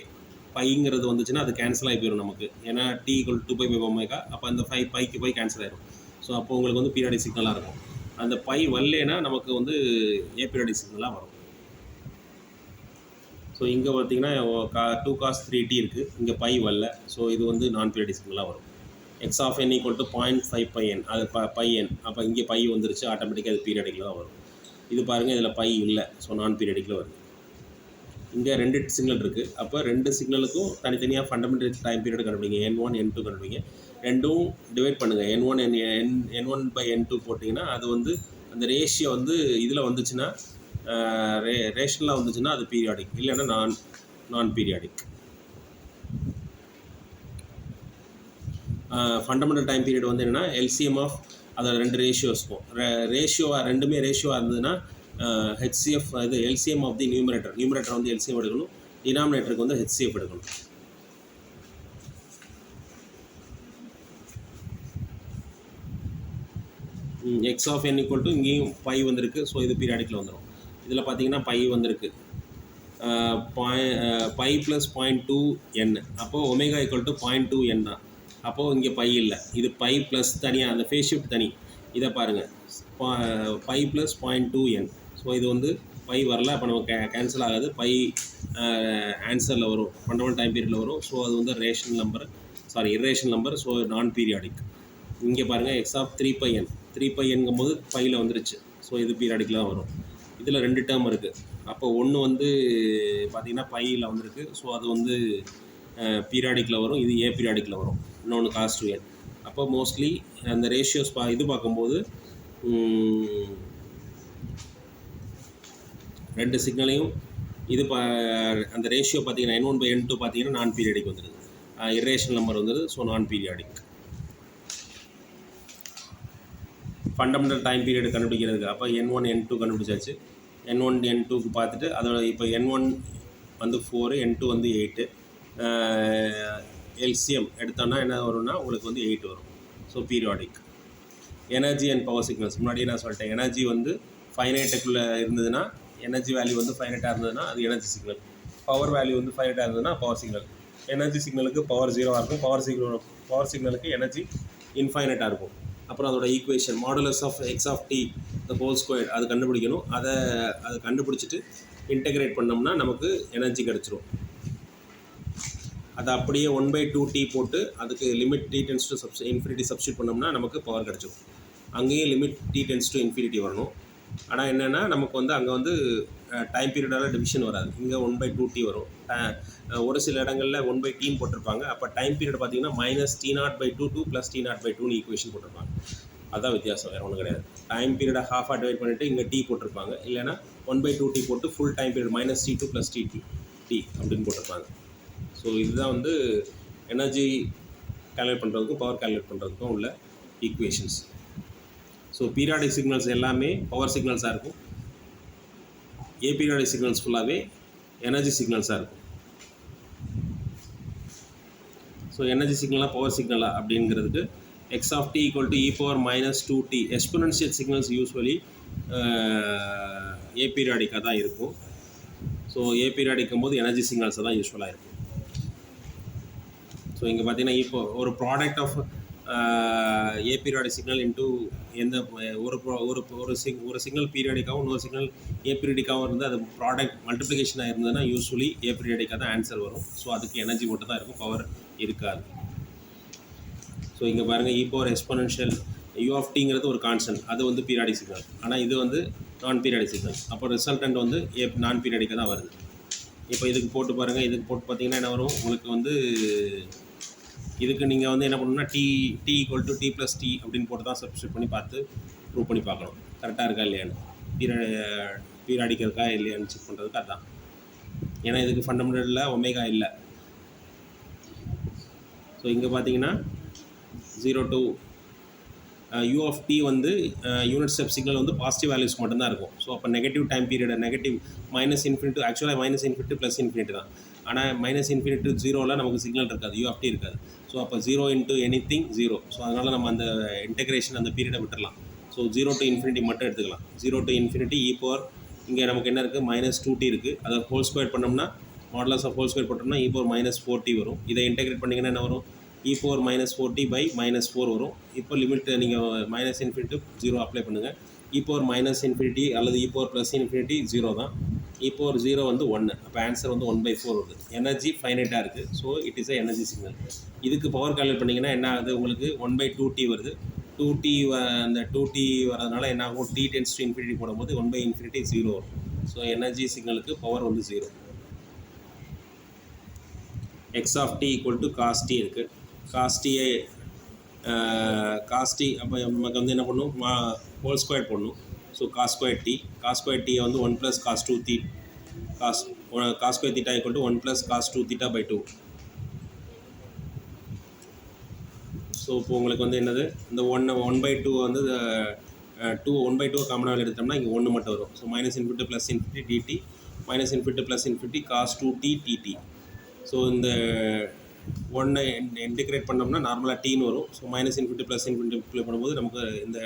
பைங்கிறது வந்துச்சுன்னா அது கேன்சல் ஆகி போயிடும் நமக்கு. ஏன்னா டி ஈக்குவல் 2π/ω, அப்போ அந்த 5π கேன்சல் ஆகிடும். ஸோ அப்போ உங்களுக்கு வந்து பீரியாடிக் சிக்னலாக இருக்கும். அந்த பை வரலேன்னா நமக்கு வந்து ஏ பீரியாடிக் சிக்னலாக வரும். ஸோ இங்கே பார்த்தீங்கன்னா 2 cos 3t இருக்குது, இங்கே பை வரல. ஸோ இது வந்து நான் பீரியாடிக் சிக்னலாக வரும். X of n equal to 0.5πn, அது பைஎன். அப்போ இங்கே பை வந்துருச்சு, ஆட்டோமேட்டிக்காக அது பீரியாடிக்கில் தான் வரும். இது பாருங்கள், இதில் பை இல்லை, ஸோ நான் பீரியாடிக்கில் வருது. இங்கே 2 சிக்னல் இருக்குது. அப்போ 2 சிக்னலுக்கும் தனித்தனியாக ஃபண்டமெண்டல் டைம் பீரியட் கண்டுபிடிங்க. n1 n2 கண்டுபிடிங்க. ரெண்டும் டிவைட் பண்ணுங்கள். n1/n2 போட்டிங்கன்னா அது வந்து அந்த ரேஷியோ வந்து இதில் வந்துச்சுன்னா ரேஷனலாக வந்துச்சுன்னா அது பீரியாடிக், இல்லைன்னா நான் பீரியாடிக். ஃபண்டமெண்டல் டைம் பீரியட் வந்து என்னென்னா எல்சிஎம் ஆஃப் அதோட 2 ரேஷியோஸ்க்கும் ரெண்டுமே ரேஷியோவாக இருந்ததுன்னா ஹெச்சிஎஃப் இது எல்சிஎம் ஆஃப் தி நியூமரேட்டர் வந்து எல்சிஎம் எடுக்கணும், டினாமினேட்டருக்கு வந்து ஹெச்சிஎஃப் எடுக்கணும். X of n equal to இங்கேயும் பை வந்திருக்கு, ஸோ இது பீரியாடிக்கில் வந்துடும். இதில் பார்த்தீங்கன்னா பை வந்திருக்கு, பை ப்ளஸ் 0.2n. அப்போது ஒமேகா ஈக்குவல் டு 0.2n தான். அப்போது இங்கே பை இல்லை, இது பை ப்ளஸ் தனியாக, அந்த ஃபேஸ் ஷிஃப்ட் தனி. இதை பாருங்கள், பை ப்ளஸ் 0.2n. ஸோ இது வந்து பை வரல, அப்போ நமக்கு கேன்சல் ஆகாது. பை ஆன்சரில் வரும், ஃபண்டமெண்டல் டைம் பீரியடில் வரும். ஸோ அது வந்து rational number, sorry irrational number, so நான் பீரியாடிக். இங்கே பாருங்கள் எக்ஸ் ஆஃப் 3πn 3πnங்கும் போது பையில் வந்துருச்சு. ஸோ இது பீரியாடிக்கில் தான் வரும். இதில் 2 டேர்ம் இருக்குது. அப்போ ஒன்று வந்து பார்த்திங்கன்னா பையில் வந்திருக்கு. ஸோ அது வந்து பீரியாடிக்கில் வரும். இது ஏ பீரியாடிக்கில் வரும். இன்னொன்று காஸ் டு என். அப்போ மோஸ்ட்லி அந்த ரேஷியோஸ் இது பார்க்கும்போது 2 சிக்னலையும் இது அந்த ரேஷியோ பார்த்தீங்கன்னா n1/n2 பார்த்தீங்கன்னா நான் பீரியாடிக் வந்துடுது. இரேஷனல் நம்பர் வந்துடுது. ஸோ நான் பீரியாடிக். ஃபண்டமெண்டல் டைம் பீரியட் கண்டுபிடிக்கிறதுக்கு அப்போ n1 n2 கண்டுபிடிச்சாச்சு. n1 n2க்கு பார்த்துட்டு அதோட இப்போ n1 வந்து 4, n2 வந்து 8. எல்சிஎம் எடுத்தோன்னா என்ன வரும்னா உங்களுக்கு வந்து 8 வரும். So periodic. Energy and power signals முன்னாடியே நான் சொல்லிட்டேன். எனர்ஜி வந்து ஃபைனைட்டுக்குள்ளே இருந்ததுன்னா, எனர்ஜி வேல்யூ வந்து ஃபைனைட்டாக இருந்ததுன்னா அது எனர்ஜி சிக்னல். பவர் வேல்யூ வந்து ஃபைனைட்டாக இருந்ததுன்னா பவர் சிக்னல். எனர்ஜி சிக்னலுக்கு பவர் 0வாக இருக்கும். பவர் சிக்னலுக்கு எனர்ஜி இன்ஃபைனைட்டாக இருக்கும். அப்புறம் அதோட equation modulus of X of T the whole square அது கண்டுபிடிக்கணும். அதை கண்டுபிடிச்சிட்டு இன்டெகிரேட் பண்ணோம்னா நமக்கு எனர்ஜி கிடச்சிரும். அதை அப்படியே 1/2t போட்டு அதுக்கு limit t tends to infinity substitute பண்ணோம்னா நமக்கு பவர் கிடச்சிரும். அங்கேயும் limit t tends to infinity வரணும். ஆனால் என்னென்னா நமக்கு வந்து அங்கே வந்து டைம் பீரியடால் டிவிஷன் வராது. இங்கே 1/2t வரும். ஒரு சில இடங்களில் 1/t போட்டிருப்பாங்க. அப்போ டைம் பீரியட் பார்த்தீங்கன்னா -t0/2 to +t0/2 ஈக்குவேஷன் போட்டிருப்பாங்க. அதுதான் வித்தியாசம், வேறு ஒன்றும் கிடையாது. டைம் பீரியடை ஹாஃபாக டிவைட் பண்ணிவிட்டு இங்கே t போட்டிருப்பாங்க. இல்லைனா 1/2t போட்டு full time period -t2 + t அப்படின்னு போட்டிருப்பாங்க. ஸோ இதுதான் வந்து எனர்ஜி கால்குலேட் பண்ணுறதுக்கும் பவர் கால்குலேட் பண்ணுறதுக்கும் உள்ள ஈக்குவேஷன்ஸ். ஸோ பீரியாடிக் சிக்னல்ஸ் எல்லாமே பவர் சிக்னல்ஸாக இருக்கும். ஏ பீரியாடிக் சிக்னல்ஸ் ஃபுல்லாகவே எனர்ஜி சிக்னல்ஸாக இருக்கும். ஸோ எனர்ஜி சிக்னலாக பவர் சிக்னலாக அப்படிங்கிறதுக்கு x of D equal to e⁻−2t. Exponential signals usually ஏ பீரியாடிக்காக தான் இருக்கும். ஸோ ஏ பீரியாடிக்கும் போது எனர்ஜி சிக்னல்ஸாக தான் யூஸ்வலாக இருக்கும். ஸோ இங்கே பார்த்தீங்கன்னா இப்போ ஒரு product of a periodic signal into எந்த ஒரு சிக்னல் பீரியாடிக்காகவும் இன்னொரு சிக்னல் ஏ பீரியடிக்காகவும் இருந்து அது ப்ராடக்ட் மல்டிப்ளிகேஷனாக இருந்ததுன்னா யூஸ்வலி ஏ பீரியாடிக்காக தான் ஆன்சர் வரும். ஸோ அதுக்கு எனர்ஜி மட்டும் தான் இருக்கும், பவர் இருக்காது. ஸோ இங்கே பாருங்கள் e⁻exponential u of tங்கிறது ஒரு கான்ஸ்டன்ட், அது வந்து பீரியாடிக் சிக்னல். ஆனால் இது வந்து நான் பீரியாடிக் சிக்னல். அப்போ ரிசல்டன்ட் வந்து நான் பீரியாடிக்காக தான் வருது. இப்போ இதுக்கு போட்டு பாருங்கள். இதுக்கு போட்டு பார்த்தீங்கன்னா என்ன வரும் உங்களுக்கு வந்து இதுக்கு நீங்கள் வந்து என்ன பண்ணணும்னா t equal to t + t அப்படின்னு போட்டு தான் சப்ஸ்டியூட் பண்ணி பார்த்து ப்ரூவ் பண்ணி பார்க்கணும் கரெக்டாக இருக்கா இல்லையான்னு. பீரியாடிக் இருக்கா இல்லையான்னு செக் பண்ணுறதுக்கு அதுதான். ஏன்னா இதுக்கு ஃபண்டமெண்டலில் ஒமேகா இல்லை. ஸோ இங்கே பார்த்தீங்கன்னா 0 to u of t வந்து யூனிட் ஸ்டெப் சிக்னல் வந்து பாசிட்டிவ் வேல்யூஸ் மட்டும்தான் இருக்கும். ஸோ அப்போ நெகட்டிவ் டைம் பீரியட் நெகட்டிவ் -∞, ஆக்சுவலாக -∞ +∞ தான். ஆனால் -∞ to 0ல் நமக்கு சிக்னல் இருக்காது, u of t இருக்காது. ஸோ அப்போ 0 into anything 0. ஸோ அதனால் நம்ம அந்த இன்டெகிரேஷன் அந்த பீரியடை விட்டுடலாம். ஸோ 0 to ∞ மட்டும் எடுத்துக்கலாம். 0 to ∞ இங்கே நமக்கு என்ன இருக்குது -2t இருக்குது. அதை ஹோல் ஸ்கொயர் பண்ணோம்னா மாடுலஸ் ஆஃப் ஹோல் ஸ்கொயர் போட்டோம்னா e⁻−4t வரும். இதை இன்டெகிரேட் பண்ணிங்கன்னா என்ன வரும் e⁻−4t/-4 வரும். இப்போ லிமிட் நீங்கள் -∞ to 0 அப்ளை பண்ணுங்கள். e⁻∞ அல்லது e⁻+∞ 0 தான். e⁻0 வந்து 1. அப்போ ஆன்சர் வந்து 1/4 வருது. எனர்ஜி ஃபைனைட்டாக இருக்குது. So it is a energy signal. இதுக்கு பவர் கால்குலேட் பண்ணிங்கன்னா என்ன ஆகுது உங்களுக்கு 1/2t வருது. 2t அந்த 2t வரதுனால என்ன ஆகும், t → ∞ போடும்போது 1/∞ 0 வரும். ஸோ எனர்ஜி சிக்னலுக்கு பவர் வந்து 0. X of D equal to cos t இருக்குது. காஸ் டி அப்போ நமக்கு வந்து என்ன பண்ணணும், ஹோல் ஸ்கொயர் பண்ணணும். ஸோ காஸ் ஸ்கொயர் டி வந்து 1 + cos 2 தீ cos square theta equal to 1 + cos 2 θ/2. So இப்போ உங்களுக்கு வந்து என்னது இந்த 1/2 வந்து 1/2 காமனாக எடுத்தோம்னா இங்கே 1 மட்டும் வரும். So -∞ + dt -∞ + cos 2t dt. So இந்த 1 இன்டிகிரேட் பண்ணோம்னா நார்மலாக டீன்னு வரும். ஸோ -∞ + ப்ளே பண்ணும்போது நமக்கு இந்த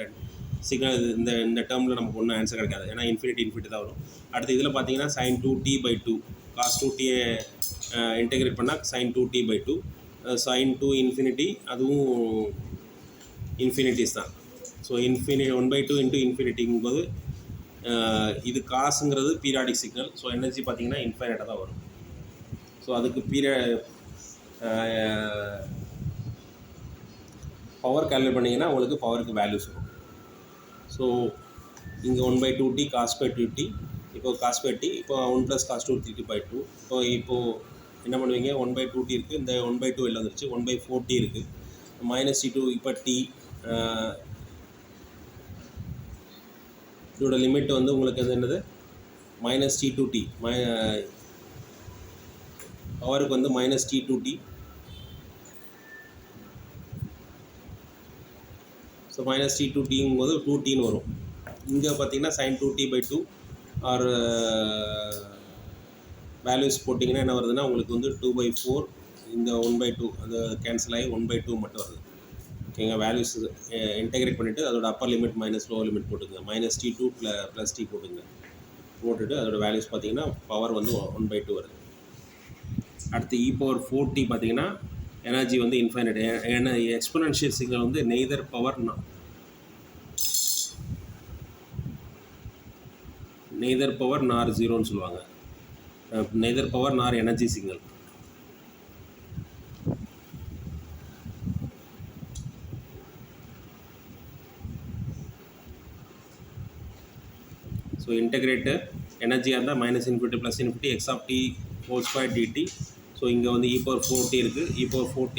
சிக்னல் இந்த டேர்மில் நமக்கு ஒன்றும் ஆன்சர் கிடைக்காது. ஏன்னா ∞ தான் வரும். அடுத்து இதில் பார்த்தீங்கன்னா sin 2t/2 cos 2t integrate பண்ணால் sin 2t/2 sin 2 அதுவும் இன்ஃபினிட்டிஸ் தான். ஸோ 1/2 into இன்ஃபினிட்டிங்கும்போது இது காசுங்கிறது பீரியாடிக் சிக்னல். ஸோ எனர்ஜி பார்த்தீங்கன்னா இன்ஃபைனைட்டாக தான் வரும். ஸோ அதுக்கு பவர் கால்குலேட் பண்ணிங்கன்னா உங்களுக்கு பவருக்கு வேல்யூஸ் வரும். ஸோ இங்கே 1/2t காஸ் பை 2t, இப்போ காஸ் பை t, இப்போ 1 + cos 2t/2. இப்போது என்ன பண்ணுவீங்க, 1/2t இருக்குது, இந்த 1/2 வெளில வந்துருச்சு, 1/4t இருக்குது, -t2 இப்போ t இதோட லிமிட் வந்து உங்களுக்கு அது என்னது -t to t, பவருக்கு வந்து -t to t. So -t to tங்கும் போது 2tன்னு வரும். இங்கே பார்த்தீங்கன்னா sin 2t/2 ஆர் வேல்யூஸ் போட்டிங்கன்னா என்ன வருதுன்னா உங்களுக்கு வந்து 2/4, இந்த 1/2 அது கேன்சல் ஆகி 1/2 மட்டும் வருது. ஓகேங்க, வேல்யூஸ் இன்டெகிரேட் பண்ணிவிட்டு அதோட upper limit minus lower limit போட்டுங்க, -t2 + t போட்டுங்க. போட்டுட்டு அதோட வேல்யூஸ் பார்த்தீங்கன்னா பவர் வந்து 1/2 வருது. அடுத்து e⁴t பார்த்தீங்கன்னா எனர்ஜி வந்து இன்ஃபைனைட். ஏன்னா எக்ஸ்பொனென்ஷியல் சிக்னல் வந்து நெய்தர் பவர் நார் ஜீரோன்னு சொல்லுவாங்க, நெய்தர் பவர் நார் எனர்ஜி சிக்னல். ஸோ இன்டெகிரேட்டர் எனர்ஜியாக இருந்தால் -∞ + x(t² dt). ஸோ இங்கே வந்து e⁴t இருக்குது, e⁴t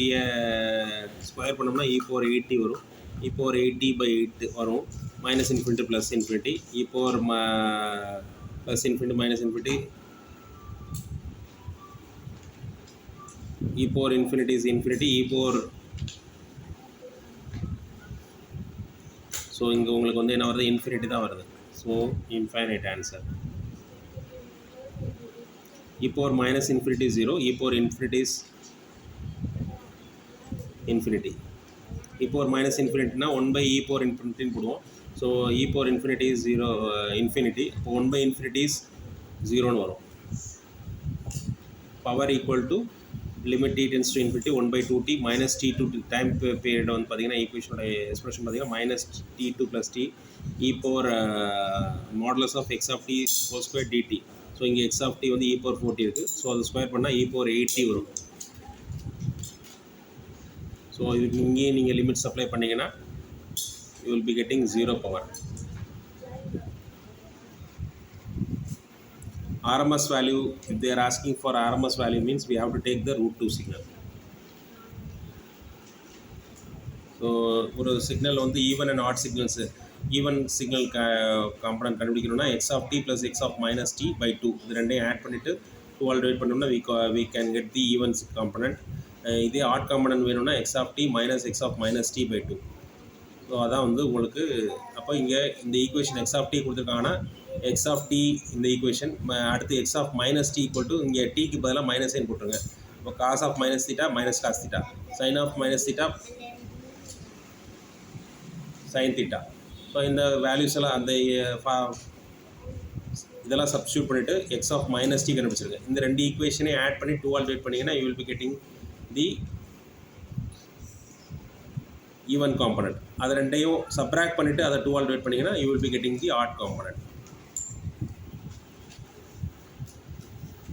ஸ்கொயர் பண்ணோம்னா e⁴8t வரும், e⁴8t/8 வரும், -∞ + ∞, e⁴ +∞ -∞ e⁴ is infinity, so இங்கே உங்களுக்கு வந்து என்ன வருது, இன்ஃபினிட்டி தான் வருது. So infinite answer. e⁻∞ is 0, e⁻∞ is infinity. e⁻∞னா 1/e⁻∞ போடுவோம். So e⁻∞ is 0, infinity. இப்போ 1/∞ is 0ன்னு வரும். Power equal to limit t tends to infinity 1/2t -t to time period வந்து பார்த்தீங்கன்னா ஈக்குவேஷனோட எக்ஸ்பிரஷன் பார்த்தீங்கன்னா -t2 + t e⁻mod of x(t² dt). So இங்கே x(t) வந்து e⁴t இருக்குது, so அது ஸ்கொயர் பண்ணால் e⁻8t வரும். ஸோ இதுக்கு இங்கேயே நீங்கள் லிமிட்ஸ் அப்ளை பண்ணிங்கன்னா you will be getting 0 power. RMS value, if they are asking for RMS value means we have to take the √2 signal. So ஒரு சிக்னல் வந்து even and odd signals, even signal component கண்டுபிடிக்கணும்னா x(t + x(-t/2) இது ரெண்டையும் add பண்ணிவிட்டு 2 ஆல் divide பண்ணோம்னா we can get the even component. இதே odd component வேணும்னா x(t - x(-t/2). ஸோ அதான் வந்து உங்களுக்கு. அப்போ இங்கே இந்த ஈக்குவேஷன் x(t) கொடுத்துருக்காங்கன்னா x(t) இந்த ஈக்குவேஷன், அடுத்து x(-t) ஈக்குவல் டு இங்கே டீக்கு பதிலாக மைனஸ் சைன் போட்டுருங்க. இப்போ cos of -θ - cos θ, sin of -θ sin θ. So இந்த வேல்யூஸ் எல்லாம் அந்த இதெல்லாம் சப்ஸ்டியூட் பண்ணிவிட்டு x(-t) கண்டுபிடிச்சிருங்க. இந்த ரெண்டு ஈக்குவேஷனே ஆட் பண்ணி 2 ஆல் டிவைட் பண்ணிங்கன்னா you will be getting the even component. அது ரெண்டையும் சப்ராக்ட் பண்ணிவிட்டு அதை 2 ஆல் டிவைட் பண்ணிங்கன்னா you will be getting the odd component.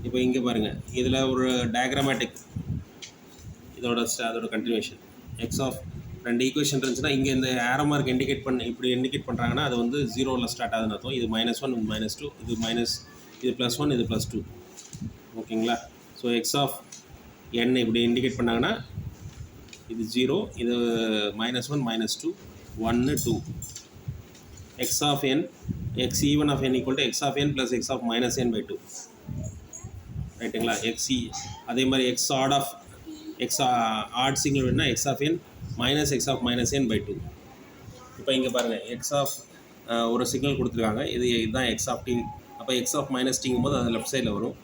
இப்போ இங்கே பாருங்கள், இதில் ஒரு டயக்ராமேட்டிக் அதோட கண்டினியூஷன் ரெண்டு ஈக்குவேஷன் இருந்துச்சுன்னா இங்கே இந்த ஏரோ மார்க் இப்படி இண்டிகேட் பண்ணுறாங்கன்னா அது வந்து 0ல் ஸ்டார்ட் ஆகுதுன்னு அர்த்தம். இது -1, இது -2, இது +1, இது +2. ஓகேங்களா? ஸோ x(n) இப்படி இண்டிகேட் பண்ணாங்கன்னா இது 0, இது -1, -2, 1, 2. x(n) x(even of n) = x(n + x(-n/2). ரைட்டுங்களா? அதே மாதிரி ஆட் சிக்னல் வேணுன்னா x(n - x(-n/2). இப்போ இங்கே பாருங்கள், ஒரு சிக்னல் கொடுத்துருக்காங்க, இதுதான் x(t). அப்போ x(-t)ங்கும் போது அது லெஃப்ட் சைடில் வரும்.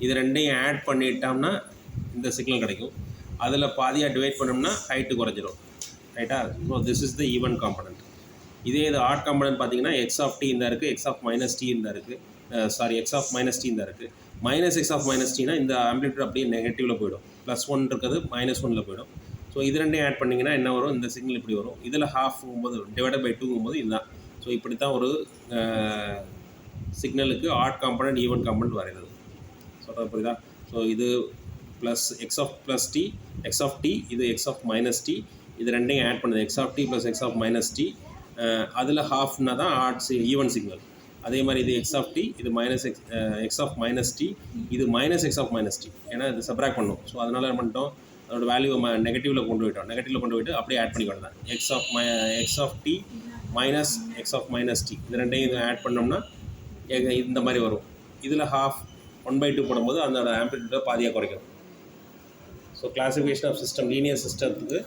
இது ரெண்டையும் ஆட் பண்ணிட்டோம்னா இந்த சிக்னல் கிடைக்கும். அதில் பாதியாக டிவைட் பண்ணோம்னா ஹைட்டு குறைஞ்சிடும். ரைட்டா? So this is the even component. இதே இது ஆட் காம்பனன்ட் பார்த்தீங்கன்னா x(t) இந்த இருக்குது, x(-t) இந்த இருக்குது, x(-t) இந்த இருக்குது. -x(-t)னா இந்த ஆம்பிளிட்யூட் அப்படியே நெகட்டிவில் போயிடும், +1 இருக்கிறது -1ல் போயிடும். ஸோ இது ரெண்டையும் ஆட் பண்ணிங்கன்னா என்ன வரும், இந்த சிக்னல் இப்படி வரும். இதில் ½ /2 இதுதான். ஸோ இப்படி தான் ஒரு சிக்னலுக்கு ஆட் காம்பனன்ட் ஈவன் காம்பனன்ட் வரைகிறது. ஸோ புரியுதா? ஸோ இது +x(+t), x(t), இது x(-t), இது ரெண்டையும் ஆட் பண்ணுது x of D plus x of minus t. அதில் ஹாஃப்னா தான் ஈவன் சிக்னல். அதே மாதிரி இது எக்ஸ் ஆஃப் டி, இது minus X of minus D, இது minus X of minus t. ஏன்னா இது சப்ராக்ட் பண்ணும். ஸோ அதனால் என்ன பண்ணிட்டோம், அதோட வேல்யூ நெகட்டிவில் கொண்டு போயிட்டு அப்படியே ஆட் பண்ணிக்கணும் தான். X of T minus X of minus D, இது ரெண்டையும் இது ஆட் பண்ணோம்னா இந்த மாதிரி வரும். இதில் ஹாஃப் 1/2 போடும்போது அதோட ஆம்ப்ளிடியூட்டை பாதியாக குறைக்கும். So classification of system linear சிஸ்டத்துக்கு